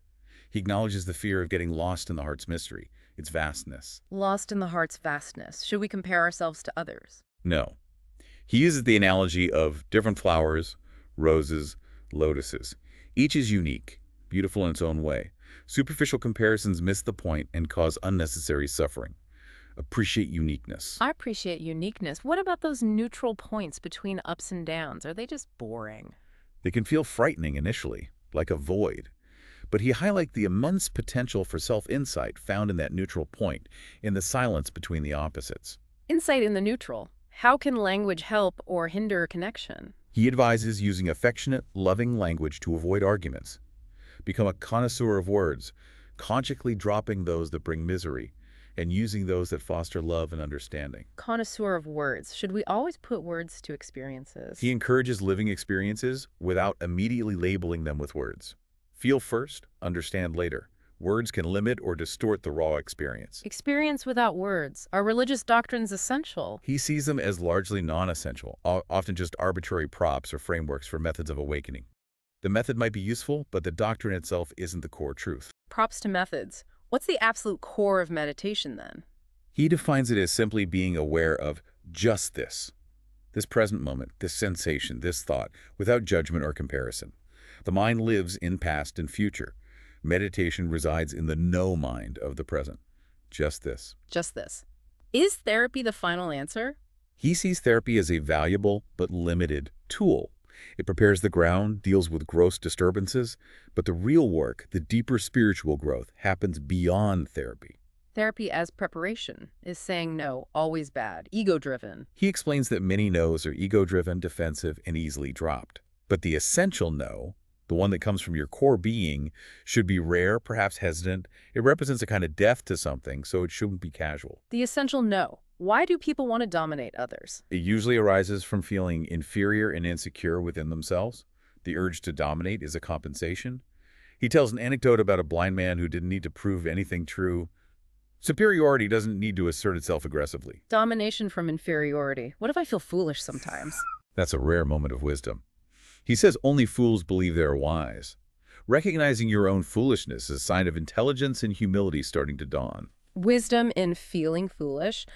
S2: He acknowledges the fear of getting lost in the heart's mystery, its vastness.
S1: Lost in the heart's vastness. Should we compare ourselves to others?
S2: No. He uses the analogy of different flowers, roses, lotuses. Each is unique, beautiful in its own way. Superficial comparisons miss the point and cause unnecessary suffering. Appreciate uniqueness.
S1: I appreciate uniqueness. What about those neutral points between ups and downs? Are they just boring?
S2: They can feel frightening initially, like a void. But he highlights the immense potential for self-insight found in that neutral point, in the silence between the opposites.
S1: Insight in the neutral. How can language help or hinder connection?
S2: He advises using affectionate, loving language to avoid arguments. Become a connoisseur of words, consciously dropping those that bring misery, and using those that foster love and understanding.
S1: Connoisseur of words. Should we always put words to experiences?
S2: He encourages living experiences without immediately labeling them with words. Feel first, understand later. Words can limit or distort the raw experience.
S1: Experience without words. Are religious doctrines essential?
S2: He sees them as largely non-essential, often just arbitrary props or frameworks for methods of awakening. The method might be useful, but the doctrine itself isn't the core truth.
S1: Props to methods. What's the absolute core of meditation then?
S2: He defines it as simply being aware of just this present moment, this sensation, this thought, without judgment or comparison. The mind lives in past and future. Meditation resides in the no mind of the present. Just this.
S1: Just this. Is therapy the final answer?
S2: He sees therapy as a valuable but limited tool. It prepares the ground, deals with gross disturbances, but the real work, the deeper spiritual growth, happens beyond therapy.
S1: Therapy as preparation is saying no, always bad, ego-driven.
S2: He explains that many no's are ego-driven, defensive, and easily dropped. But the essential no, the one that comes from your core being, should be rare, perhaps hesitant. It represents a kind of depth to something, so it shouldn't be casual.
S1: The essential no. Why do people want to dominate others?
S2: It usually arises from feeling inferior and insecure within themselves. The urge to dominate is a compensation. He tells an anecdote about a blind man who didn't need to prove anything true. Superiority doesn't need to assert itself aggressively.
S1: Domination from inferiority. What if I feel foolish sometimes?
S2: That's a rare moment of wisdom. He says only fools believe they are wise. Recognizing your own foolishness is a sign of intelligence and humility starting to dawn.
S1: Wisdom in feeling foolish.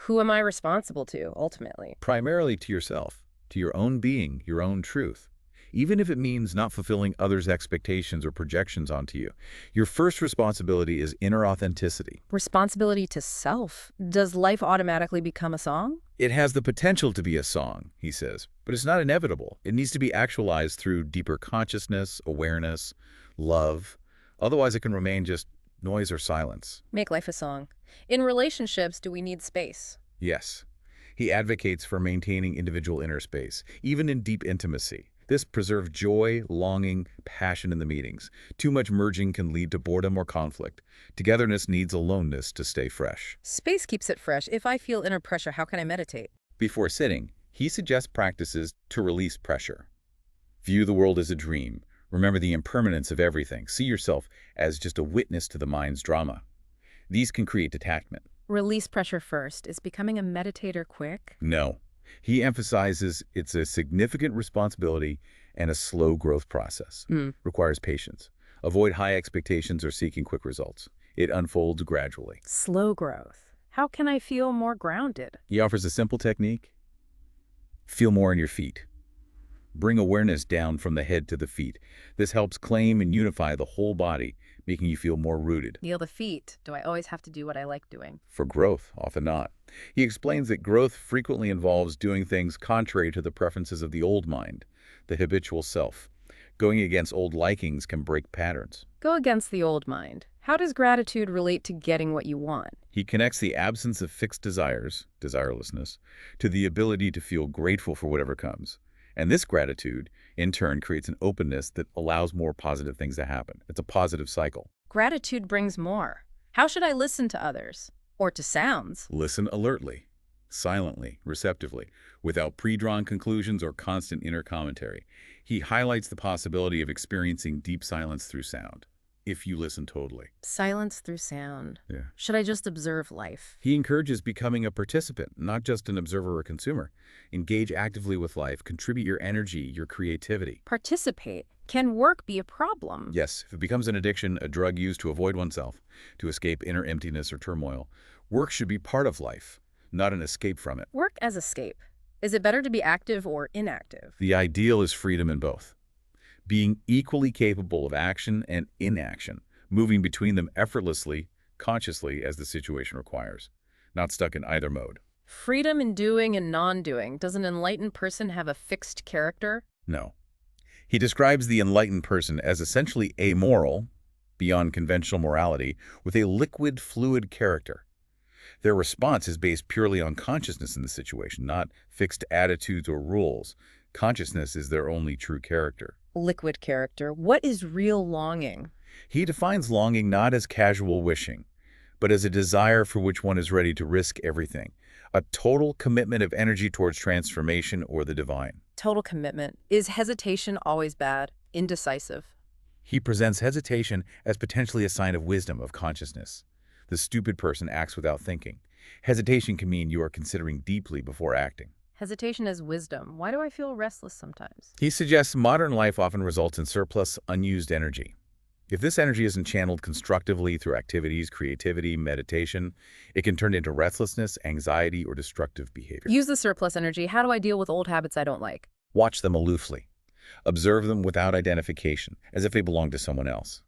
S1: Who am I responsible to, ultimately?
S2: Primarily to yourself, to your own being, your own truth. Even if it means not fulfilling others' expectations or projections onto you, your first responsibility is inner authenticity.
S1: Responsibility to self. Does life automatically become a song?
S2: It has the potential to be a song, he says, but it's not inevitable. It needs to be actualized through deeper consciousness, awareness, love. Otherwise, it can remain just noise or silence.
S1: Make life a song. In relationships, do we need space?
S2: Yes. He advocates for maintaining individual inner space, even in deep intimacy. This preserves joy, longing, passion in the meetings. Too much merging can lead to boredom or conflict. Togetherness needs aloneness to stay fresh.
S1: Space keeps it fresh. If I feel inner pressure, how can I meditate?
S2: Before sitting, he suggests practices to release pressure. View the world as a dream. Remember the impermanence of everything. See yourself as just a witness to the mind's drama. These can create detachment.
S1: Release pressure first. Is becoming a meditator quick?
S2: No. He emphasizes it's a significant responsibility and a slow growth process. Requires patience. Avoid high expectations or seeking quick results. It unfolds gradually.
S1: Slow growth. How can I feel more grounded?
S2: He offers a simple technique. Feel more in your feet. Bring awareness down from the head to the feet. This helps claim and unify the whole body, making you feel more rooted.
S1: Feel the feet. Do I always have to do what I like doing?
S2: For growth, often not. He explains that growth frequently involves doing things contrary to the preferences of the old mind, the habitual self. Going against old likings can break patterns.
S1: Go against the old mind. How does gratitude relate to getting what you want?
S2: He connects the absence of fixed desires, desirelessness, to the ability to feel grateful for whatever comes. And this gratitude, in turn, creates an openness that allows more positive things to happen. It's a positive cycle.
S1: Gratitude brings more. How should I listen to others? Or to sounds?
S2: Listen alertly, silently, receptively, without pre-drawn conclusions or constant inner commentary. He highlights the possibility of experiencing deep silence through sound, if you listen totally.
S1: Silence through sound.
S2: Yeah.
S1: Should I just observe life?
S2: He encourages becoming a participant, not just an observer or consumer. Engage actively with life, contribute your energy, your creativity.
S1: Participate. Can work be a problem?
S2: Yes, if it becomes an addiction, a drug used to avoid oneself, to escape inner emptiness or turmoil, work should be part of life, not an escape from it.
S1: Work as escape. Is it better to be active or inactive?
S2: The ideal is freedom in both. Being equally capable of action and inaction, moving between them effortlessly, consciously as the situation requires, not stuck in either mode.
S1: Freedom in doing and non-doing. Does an enlightened person have a fixed character?
S2: No. He describes the enlightened person as essentially amoral, beyond conventional morality, with a liquid, fluid character. Their response is based purely on consciousness in the situation, not fixed attitudes or rules. Consciousness is their only true character.
S1: Liquid character. What is real longing?
S2: He defines longing not as casual wishing, but as a desire for which one is ready to risk everything, a total commitment of energy towards transformation or the divine.
S1: Total commitment. Is hesitation always bad? Indecisive?
S2: He presents hesitation as potentially a sign of wisdom, of consciousness. The stupid person acts without thinking. Hesitation can mean you are considering deeply before acting.
S1: Hesitation as wisdom. Why do I feel restless sometimes?
S2: He suggests modern life often results in surplus, unused energy. If this energy isn't channeled constructively through activities, creativity, meditation, it can turn into restlessness, anxiety, or destructive behavior.
S1: Use the surplus energy. How do I deal with old habits I don't like?
S2: Watch them aloofly. Observe them without identification, as if they belong to someone else.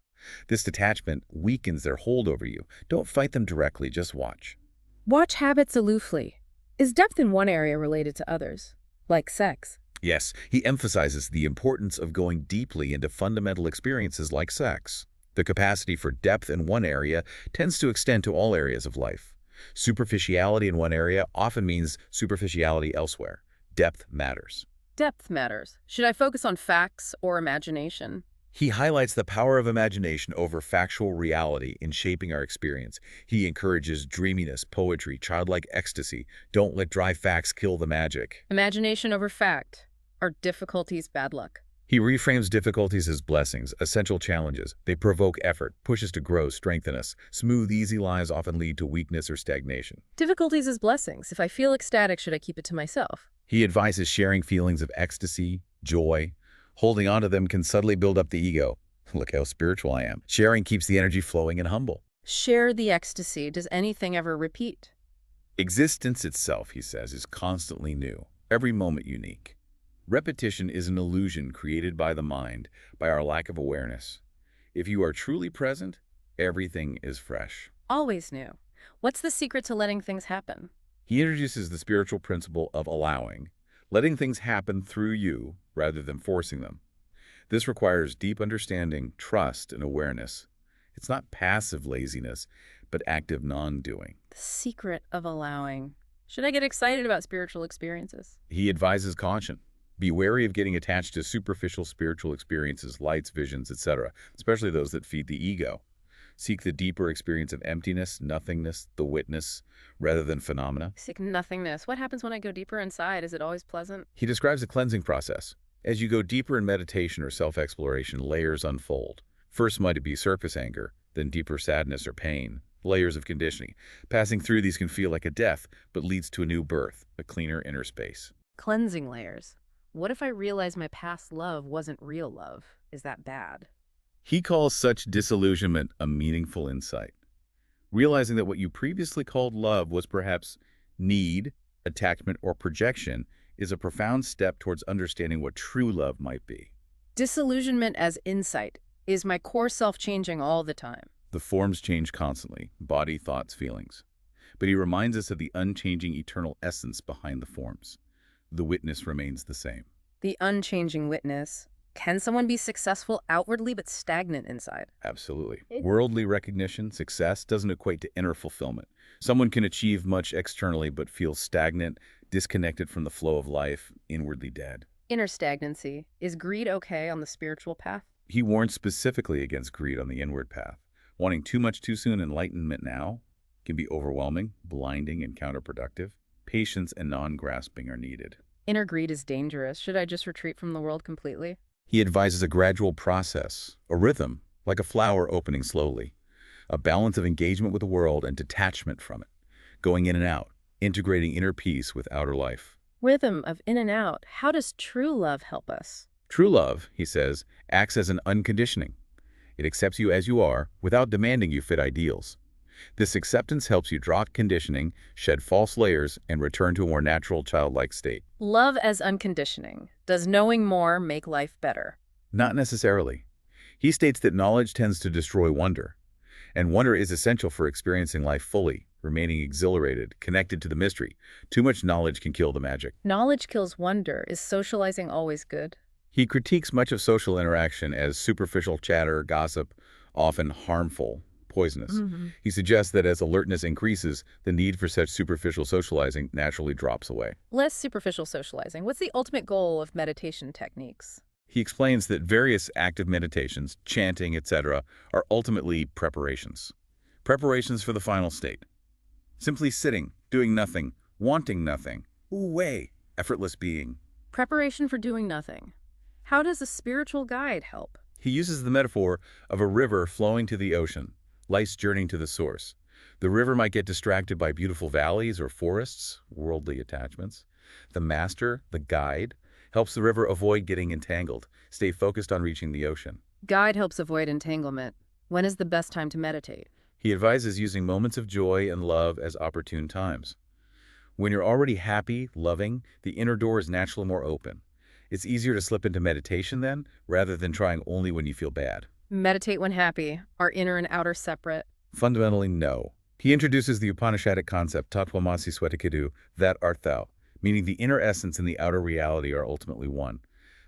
S2: This detachment weakens their hold over you. Don't fight them directly, just watch.
S1: Watch habits aloofly. Is depth in one area related to others, like sex?
S2: Yes, he emphasizes the importance of going deeply into fundamental experiences like sex. The capacity for depth in one area tends to extend to all areas of life. Superficiality in one area often means superficiality elsewhere. Depth matters.
S1: Depth matters. Should I focus on facts or imagination?
S2: He highlights the power of imagination over factual reality in shaping our experience. He encourages dreaminess, poetry, childlike ecstasy. Don't let dry facts kill the magic.
S1: Imagination over fact. Are difficulties bad luck?
S2: He reframes difficulties as blessings, essential challenges. They provoke effort, push us to grow, strengthen us. Smooth, easy lives often lead to weakness or stagnation.
S1: Difficulties as blessings. If I feel ecstatic, should I keep it to myself?
S2: He advises sharing feelings of ecstasy, joy. Holding on to them can subtly build up the ego. Look how spiritual I am. Sharing keeps the energy flowing and humble.
S1: Share the ecstasy. Does anything ever repeat?
S2: Existence itself, he says, is constantly new, every moment unique. Repetition is an illusion created by the mind, by our lack of awareness. If you are truly present, everything is fresh.
S1: Always new. What's the secret to letting things happen?
S2: He introduces the spiritual principle of allowing, letting things happen through you rather than forcing them. This requires deep understanding, trust, and awareness. It's not passive laziness, but active non-doing.
S1: The secret of allowing. Should I get excited about spiritual experiences?
S2: He advises caution. Be wary of getting attached to superficial spiritual experiences, lights, visions, etc., especially those that feed the ego. Seek the deeper experience of emptiness, nothingness, the witness, rather than phenomena.
S1: Seek nothingness. What happens when I go deeper inside? Is it always pleasant?
S2: He describes a cleansing process. As you go deeper in meditation or self-exploration, layers unfold. First might it be surface anger, then deeper sadness or pain, layers of conditioning. Passing through these can feel like a death, but leads to a new birth, a cleaner inner space.
S1: Cleansing layers. What if I realize my past love wasn't real love? Is that bad?
S2: He calls such disillusionment a meaningful insight. Realizing that what you previously called love was perhaps need, attachment, or projection is a profound step towards understanding what true love might be.
S1: Disillusionment as insight. Is my core self changing all the time?
S2: The forms change constantly, body, thoughts, feelings. But he reminds us of the unchanging eternal essence behind the forms. The witness remains the same.
S1: The unchanging witness. Can someone be successful outwardly but stagnant inside?
S2: Absolutely. Worldly recognition, success, doesn't equate to inner fulfillment. Someone can achieve much externally but feel stagnant, disconnected from the flow of life, inwardly dead.
S1: Inner stagnancy. Is greed okay on the spiritual path?
S2: He warns specifically against greed on the inward path. Wanting too much too soon, enlightenment now, can be overwhelming, blinding, and counterproductive. Patience and non-grasping are needed.
S1: Inner greed is dangerous. Should I just retreat from the world completely?
S2: He advises a gradual process, a rhythm, like a flower opening slowly, a balance of engagement with the world and detachment from it, going in and out, integrating inner peace with outer life.
S1: Rhythm of in and out. How does true love help us?
S2: True love, he says, acts as an unconditioning. It accepts you as you are without demanding you fit ideals. This acceptance helps you drop conditioning, shed false layers, and return to a more natural, childlike state.
S1: Love as unconditioning. Does knowing more make life better?
S2: Not necessarily. He states that knowledge tends to destroy wonder, and wonder is essential for experiencing life fully, remaining exhilarated, connected to the mystery. Too much knowledge can kill the magic.
S1: Knowledge kills wonder. Is socializing always good?
S2: He critiques much of social interaction as superficial chatter, gossip, often harmful, poisonous. He suggests that as alertness increases, the need for such superficial socializing naturally drops away.
S1: Less superficial socializing. What's the ultimate goal of meditation techniques?
S2: He explains that various active meditations, chanting, etc., are ultimately preparations. Preparations for the final state. Simply sitting, doing nothing, wanting nothing. Wu-wei, effortless being.
S1: Preparation for doing nothing. How does a spiritual guide help?
S2: He uses the metaphor of a river flowing to the ocean, life's journey to the source. The river might get distracted by beautiful valleys or forests, worldly attachments. The master, the guide, helps the river avoid getting entangled, stay focused on reaching the ocean.
S1: Guide helps avoid entanglement. When is the best time to meditate?
S2: He advises using moments of joy and love as opportune times. When you're already happy, loving, the inner door is naturally more open. It's easier to slip into meditation then, rather than trying only when you feel bad.
S1: Meditate when happy. Are inner and outer separate?
S2: Fundamentally, no. He introduces the Upanishadic concept, Tattvamasi Swetakidu, that art thou, meaning the inner essence and the outer reality are ultimately one.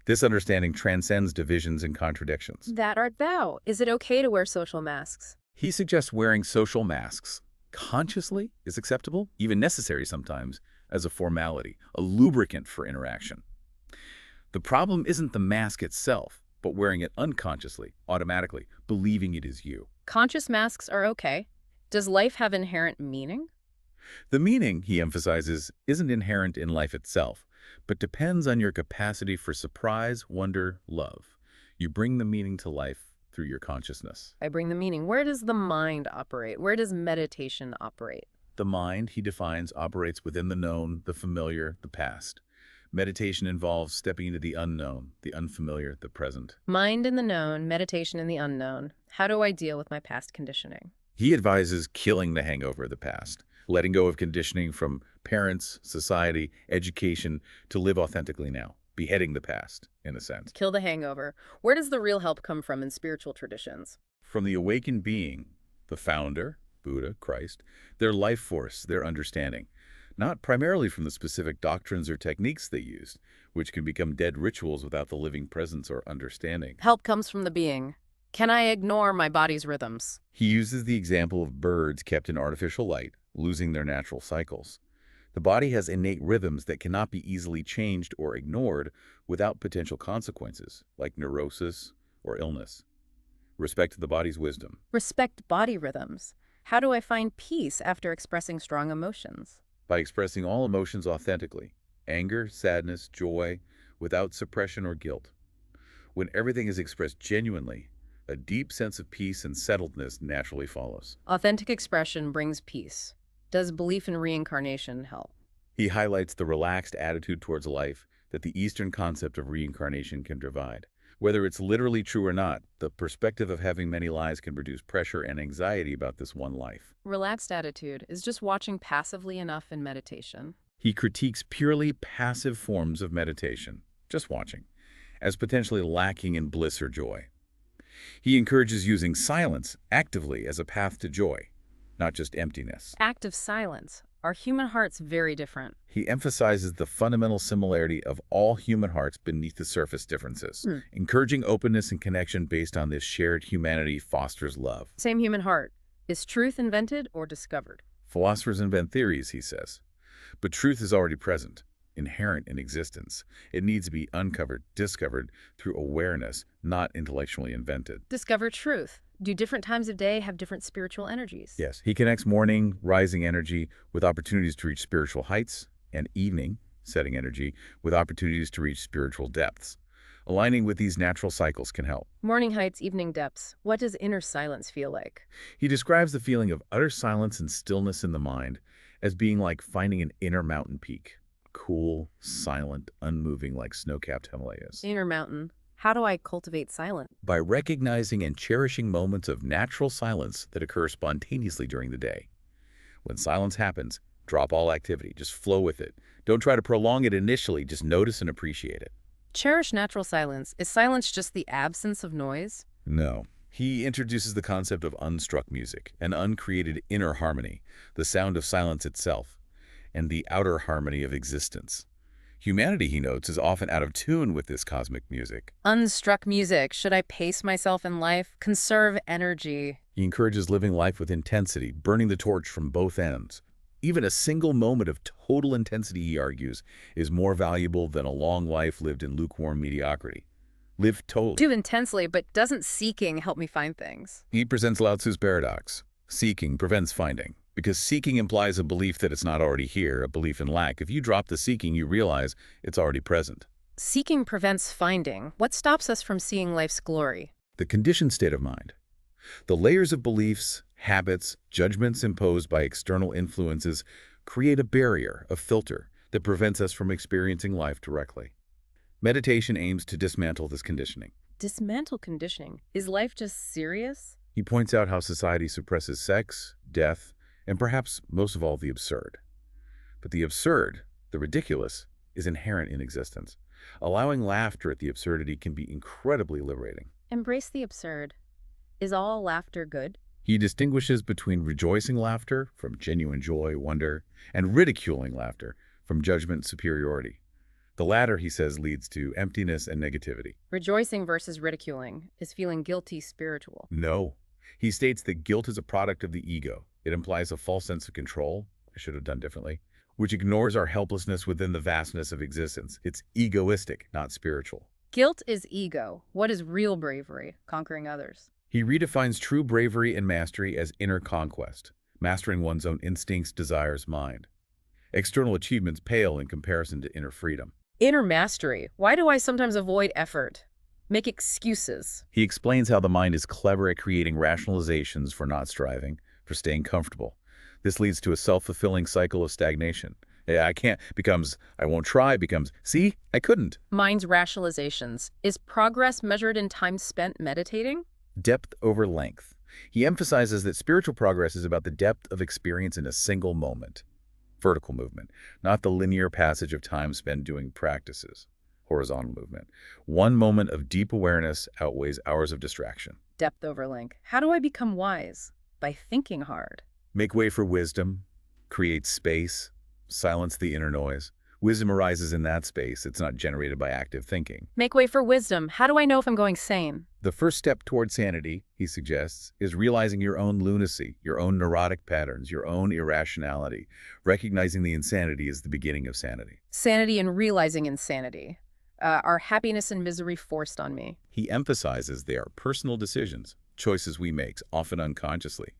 S2: This understanding transcends divisions and contradictions.
S1: That art thou. Is it okay to wear social masks?
S2: He suggests wearing social masks consciously is acceptable, even necessary sometimes, as a formality, a lubricant for interaction. The problem isn't the mask itself, but wearing it unconsciously, automatically, believing it is you.
S1: Conscious masks are okay. Does life have inherent meaning?
S2: The meaning, he emphasizes, isn't inherent in life itself, but depends on your capacity for surprise, wonder, love. You bring the meaning to life through your consciousness.
S1: I bring the meaning. Where does the mind operate? Where does meditation operate?
S2: The mind, he defines, operates within the known, the familiar, the past. Meditation involves stepping into the unknown, the unfamiliar, the present.
S1: Mind in the known, meditation in the unknown. How do I deal with my past conditioning?
S2: He advises killing the hangover of the past, letting go of conditioning from parents, society, education to live authentically now, beheading the past, in a sense.
S1: Kill the hangover. Where does the real help come from in spiritual traditions?
S2: From the awakened being, the founder, Buddha, Christ, their life force, their understanding. Not primarily from the specific doctrines or techniques they used, which can become dead rituals without the living presence or understanding.
S1: Help comes from the being. Can I ignore my body's rhythms?
S2: He uses the example of birds kept in artificial light, losing their natural cycles. The body has innate rhythms that cannot be easily changed or ignored without potential consequences, like neurosis or illness. Respect the body's wisdom.
S1: Respect body rhythms. How do I find peace after expressing strong emotions?
S2: By expressing all emotions authentically, anger, sadness, joy, without suppression or guilt. When everything is expressed genuinely, a deep sense of peace and settledness naturally follows.
S1: Authentic expression brings peace. Does belief in reincarnation help?
S2: He highlights the relaxed attitude towards life that the Eastern concept of reincarnation can provide. Whether it's literally true or not, the perspective of having many lives can produce pressure and anxiety about this one life.
S1: Relaxed attitude is just watching passively enough in meditation.
S2: He critiques purely passive forms of meditation, just watching, as potentially lacking in bliss or joy. He encourages using silence actively as a path to joy, not just emptiness.
S1: Active silence. Are human hearts very different?
S2: He emphasizes the fundamental similarity of all human hearts beneath the surface differences. Encouraging openness and connection based on this shared humanity fosters love.
S1: Same human heart. Is truth invented or discovered?
S2: Philosophers invent theories, he says. But truth is already present, inherent in existence. It needs to be uncovered, discovered through awareness, not intellectually invented.
S1: Discover truth. Do different times of day have different spiritual energies?
S2: Yes, he connects morning, rising energy with opportunities to reach spiritual heights, and evening, setting energy, with opportunities to reach spiritual depths. Aligning with these natural cycles can help.
S1: Morning heights, evening depths. What does inner silence feel like?
S2: He describes the feeling of utter silence and stillness in the mind as being like finding an inner mountain peak. Cool, silent, unmoving like snow-capped Himalayas.
S1: Inner mountain. How do I cultivate silence?
S2: By recognizing and cherishing moments of natural silence that occur spontaneously during the day. When silence happens, drop all activity. Just flow with it. Don't try to prolong it initially. Just notice and appreciate it.
S1: Cherish natural silence. Is silence just the absence of noise?
S2: No. He introduces the concept of unstruck music, an uncreated inner harmony, the sound of silence itself, and the outer harmony of existence. Humanity, he notes, is often out of tune with this cosmic music.
S1: Unstruck music. Should I pace myself in life? Conserve energy.
S2: He encourages living life with intensity, burning the torch from both ends. Even a single moment of total intensity, he argues, is more valuable than a long life lived in lukewarm mediocrity. Live totally.
S1: Too intensely, but doesn't seeking help me find things?
S2: He presents Lao Tzu's paradox. Seeking prevents finding, because seeking implies a belief that it's not already here, a belief in lack. If you drop the seeking, you realize it's already present.
S1: Seeking prevents finding. What stops us from seeing life's glory?
S2: The conditioned state of mind. The layers of beliefs, habits, judgments imposed by external influences create a barrier, a filter, that prevents us from experiencing life directly. Meditation aims to dismantle this conditioning.
S1: Dismantle conditioning. Is life just serious?
S2: He points out how society suppresses sex, death, and perhaps most of all the absurd. But the absurd, the ridiculous, is inherent in existence. Allowing laughter at the absurdity can be incredibly liberating.
S1: Embrace the absurd. Is all laughter good?
S2: He distinguishes between rejoicing laughter from genuine joy, wonder, and ridiculing laughter from judgment, superiority. The latter, he says, leads to emptiness and negativity.
S1: Rejoicing versus ridiculing. Is feeling guilty spiritual?
S2: No. He states that guilt is a product of the ego. It implies a false sense of control, I should have done differently, which ignores our helplessness within the vastness of existence. It's egoistic, not spiritual.
S1: Guilt is ego. What is real bravery? Conquering others.
S2: He redefines true bravery and mastery as inner conquest, mastering one's own instincts, desires, mind. External achievements pale in comparison to inner freedom.
S1: Inner mastery. Why do I sometimes avoid effort? Make excuses.
S2: He explains how the mind is clever at creating rationalizations for not striving, for staying comfortable. This leads to a self-fulfilling cycle of stagnation. I can't becomes, I won't try becomes, see, I couldn't.
S1: Mind's rationalizations. Is progress measured in time spent meditating?
S2: Depth over length. He emphasizes that spiritual progress is about the depth of experience in a single moment. Vertical movement, not the linear passage of time spent doing practices. Horizontal movement. One moment of deep awareness outweighs hours of distraction.
S1: Depth over length. How do I become wise? By thinking hard.
S2: Make way for wisdom, create space, silence the inner noise. Wisdom arises in that space. It's not generated by active thinking.
S1: Make way for wisdom. How do I know if I'm going sane?
S2: The first step toward sanity, he suggests, is realizing your own lunacy, your own neurotic patterns, your own irrationality. Recognizing the insanity is the beginning of sanity.
S1: Sanity and realizing insanity. Are happiness and misery forced on me?
S2: He emphasizes they are personal decisions, choices we make, often unconsciously.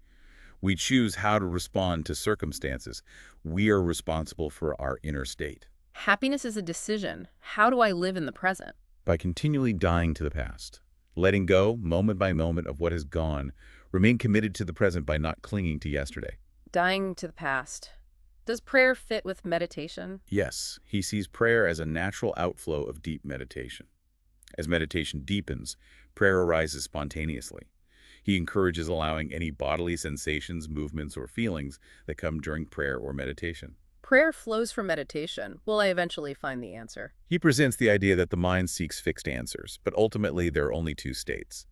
S2: We choose how to respond to circumstances. We are responsible for our inner state.
S1: Happiness is a decision. How do I live in the present?
S2: By continually dying to the past, letting go moment by moment of what has gone, remain committed to the present by not clinging to yesterday.
S1: Dying to the past. Does prayer fit with meditation?
S2: Yes, he sees prayer as a natural outflow of deep meditation. As meditation deepens, prayer arises spontaneously. He encourages allowing any bodily sensations, movements, or feelings that come during prayer or meditation.
S1: Prayer flows from meditation. Will I eventually find the answer?
S2: He presents the idea that the mind seeks fixed answers, but ultimately there are only two states.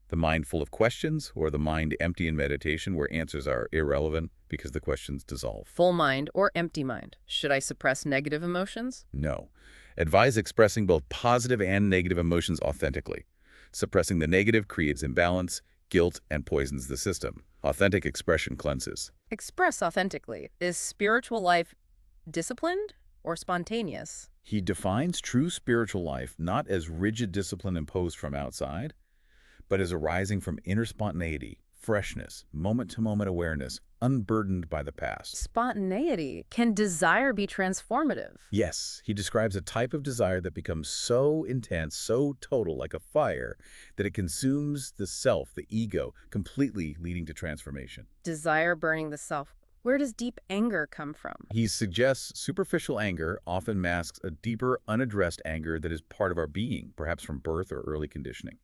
S2: The mind full of questions, or the mind empty in meditation where answers are irrelevant because the questions dissolve.
S1: Full mind or empty mind? Should I suppress negative emotions?
S2: No. Advise expressing both positive and negative emotions authentically. Suppressing the negative creates imbalance, guilt, and poisons the system. Authentic expression cleanses.
S1: Express authentically. Is spiritual life disciplined or spontaneous?
S2: He defines true spiritual life not as rigid discipline imposed from outside, but as arising from inner spontaneity, freshness, moment-to-moment awareness, unburdened by the past.
S1: Spontaneity. Can desire be transformative?
S2: Yes, he describes a type of desire that becomes so intense, so total, like a fire, that it consumes the self, the ego, completely leading to transformation.
S1: Desire burning the self. Where does deep anger come from?
S2: He suggests superficial anger often masks a deeper, unaddressed anger that is part of our being, perhaps from birth or early conditioning.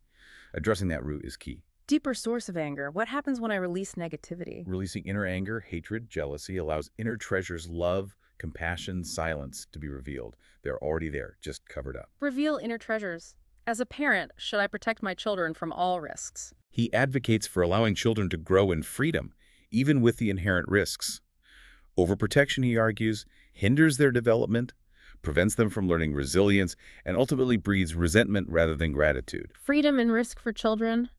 S2: Addressing that root is key.
S1: Deeper source of anger. What happens when I release negativity?
S2: Releasing inner anger, hatred, jealousy allows inner treasures, love, compassion, silence to be revealed. They're already there, just covered up.
S1: Reveal inner treasures. As a parent, should I protect my children from all risks?
S2: He advocates for allowing children to grow in freedom, even with the inherent risks. Overprotection, he argues, hinders their development, prevents them from learning resilience, and ultimately breeds resentment rather than gratitude.
S1: Freedom and risk for children?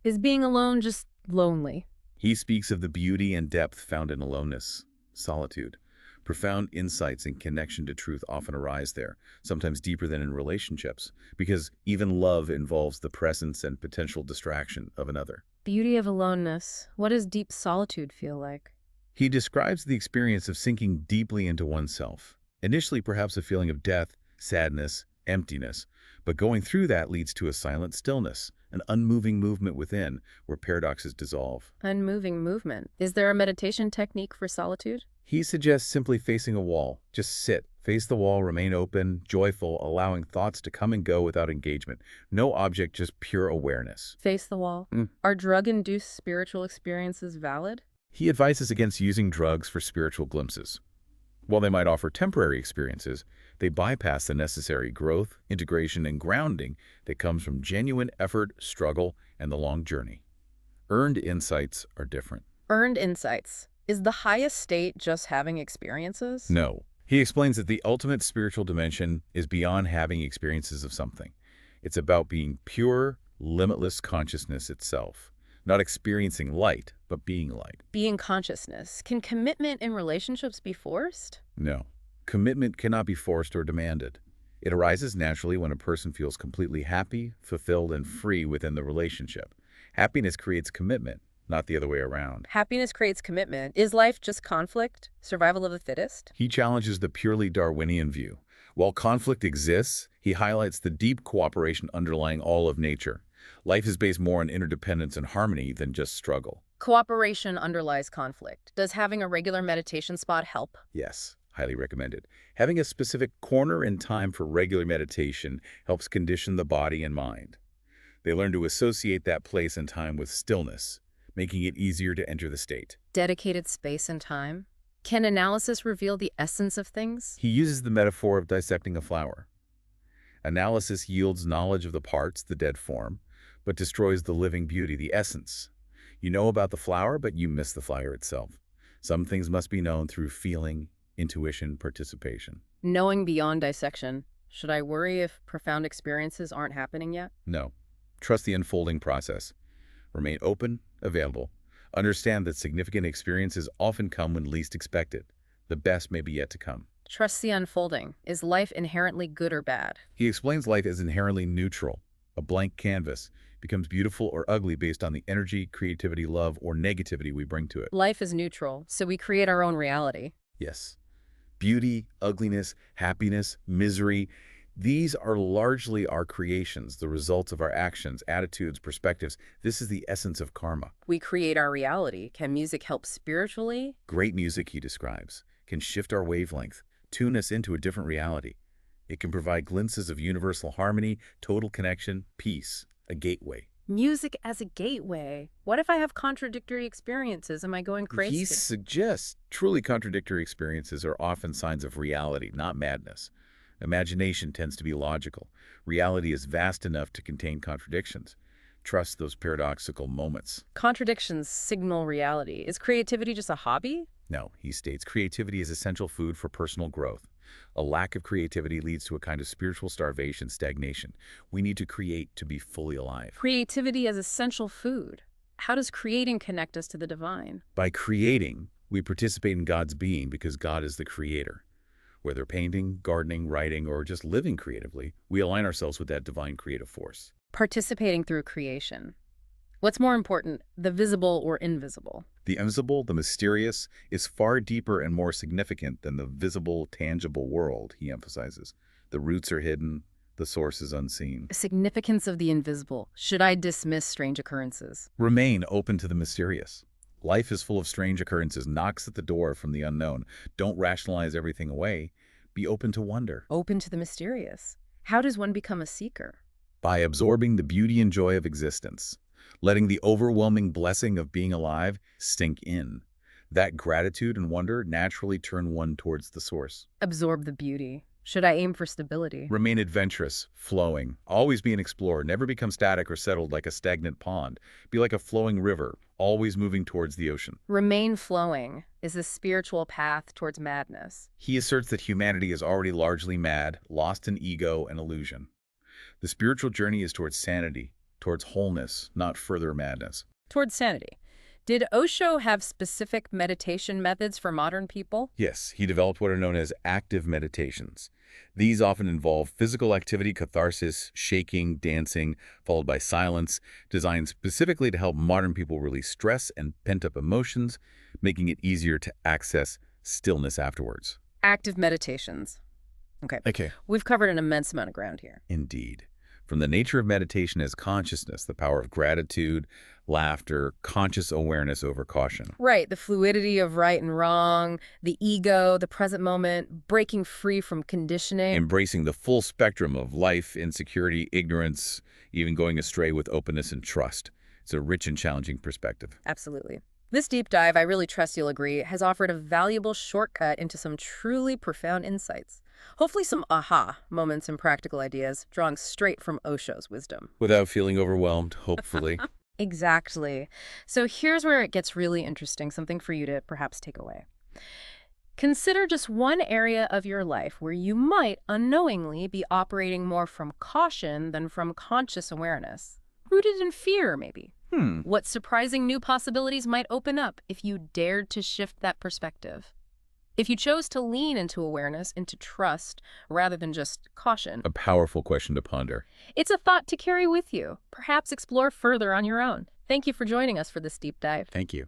S1: Is being alone just lonely?
S2: He speaks of the beauty and depth found in aloneness, solitude. Profound insights and connection to truth often arise there, sometimes deeper than in relationships, because even love involves the presence and potential distraction of another.
S1: Beauty of aloneness. What does deep solitude feel like?
S2: He describes the experience of sinking deeply into oneself. Initially, perhaps a feeling of death, sadness, emptiness, but going through that leads to a silent stillness, an unmoving movement within, where paradoxes dissolve.
S1: Unmoving movement. Is there a meditation technique for solitude?
S2: He suggests simply facing a wall. Just sit, face the wall, remain open, joyful, allowing thoughts to come and go without engagement. No object, just pure awareness.
S1: Face the wall. Are drug-induced spiritual experiences valid?
S2: He advises against using drugs for spiritual glimpses. While they might offer temporary experiences, they bypass the necessary growth, integration, and grounding that comes from genuine effort, struggle, and the long journey. Earned insights are different.
S1: Earned insights. Is the highest state just having experiences?
S2: No. He explains that the ultimate spiritual dimension is beyond having experiences of something. It's about being pure, limitless consciousness itself. Not experiencing light, but being light.
S1: Being consciousness. Can commitment in relationships be forced?
S2: No. Commitment cannot be forced or demanded. It arises naturally when a person feels completely happy, fulfilled, and free within the relationship. Happiness creates commitment, not the other way around.
S1: Happiness creates commitment. Is life just conflict? Survival of the fittest?
S2: He challenges the purely Darwinian view. While conflict exists, he highlights the deep cooperation underlying all of nature. Life is based more on interdependence and harmony than just struggle.
S1: Cooperation underlies conflict. Does having a regular meditation spot help?
S2: Yes, highly recommended. Having a specific corner and time for regular meditation helps condition the body and mind. They learn to associate that place and time with stillness, making it easier to enter the state.
S1: Dedicated space and time? Can analysis reveal the essence of things?
S2: He uses the metaphor of dissecting a flower. Analysis yields knowledge of the parts, the dead form, but destroys the living beauty, the essence. You know about the flower, but you miss the flower itself. Some things must be known through feeling, intuition, participation.
S1: Knowing beyond dissection, should I worry if profound experiences aren't happening yet?
S2: No. Trust the unfolding process. Remain open, available. Understand that significant experiences often come when least expected. The best may be yet to come.
S1: Trust the unfolding. Is life inherently good or bad?
S2: He explains life as inherently neutral. A blank canvas becomes beautiful or ugly based on the energy, creativity, love, or negativity we bring to it.
S1: Life is neutral, so we create our own reality.
S2: Yes. Beauty, ugliness, happiness, misery, these are largely our creations, the results of our actions, attitudes, perspectives. This is the essence of karma.
S1: We create our reality. Can music help spiritually?
S2: Great music, he describes, can shift our wavelength, tune us into a different reality. It can provide glimpses of universal harmony, total connection, peace, a gateway.
S1: Music as a gateway. What if I have contradictory experiences? Am I going crazy?
S2: He suggests truly contradictory experiences are often signs of reality, not madness. Imagination tends to be logical. Reality is vast enough to contain contradictions. Trust those paradoxical moments.
S1: Contradictions signal reality. Is creativity just a hobby?
S2: No, he states, creativity is essential food for personal growth. A lack of creativity leads to a kind of spiritual starvation, stagnation. We need to create to be fully alive.
S1: Creativity as essential food. How does creating connect us to the divine?
S2: By creating, we participate in God's being because God is the creator. Whether painting, gardening, writing, or just living creatively, we align ourselves with that divine creative force.
S1: Participating through creation. What's more important, the visible or invisible?
S2: The invisible, the mysterious, is far deeper and more significant than the visible, tangible world, he emphasizes. The roots are hidden, the source is unseen.
S1: Significance of the invisible. Should I dismiss strange occurrences?
S2: Remain open to the mysterious. Life is full of strange occurrences, knocks at the door from the unknown. Don't rationalize everything away. Be open to wonder.
S1: Open to the mysterious. How does one become a seeker?
S2: By absorbing the beauty and joy of existence, letting the overwhelming blessing of being alive sink in. That gratitude and wonder naturally turn one towards the source.
S1: Absorb the beauty. Should I aim for stability?
S2: Remain adventurous, flowing. Always be an explorer. Never become static or settled like a stagnant pond. Be like a flowing river, always moving towards the ocean.
S1: Remain flowing is the spiritual path towards madness.
S2: He asserts that humanity is already largely mad, lost in ego and illusion. The spiritual journey is towards sanity, towards wholeness, not further madness.
S1: Towards sanity. Did Osho have specific meditation methods for modern people?
S2: Yes, he developed what are known as active meditations. These often involve physical activity, catharsis, shaking, dancing, followed by silence, designed specifically to help modern people release stress and pent-up emotions, making it easier to access stillness afterwards.
S1: Active meditations. Okay. We've covered an immense amount of ground here.
S2: Indeed. From the nature of meditation as consciousness, the power of gratitude, laughter, conscious awareness over caution.
S1: Right, the fluidity of right and wrong, the ego, the present moment, breaking free from conditioning.
S2: Embracing the full spectrum of life, insecurity, ignorance, even going astray with openness and trust. It's a rich and challenging perspective.
S1: Absolutely. This deep dive, I really trust you'll agree, has offered a valuable shortcut into some truly profound insights. Hopefully some aha moments and practical ideas drawing straight from Osho's wisdom.
S2: Without feeling overwhelmed, hopefully.
S1: Exactly. So here's where it gets really interesting, something for you to perhaps take away. Consider just one area of your life where you might unknowingly be operating more from caution than from conscious awareness. Rooted in fear, maybe. What surprising new possibilities might open up if you dared to shift that perspective? If you chose to lean into awareness, into trust, rather than just caution.
S2: A powerful question to ponder.
S1: It's a thought to carry with you. Perhaps explore further on your own. Thank you for joining us for this deep dive.
S2: Thank you.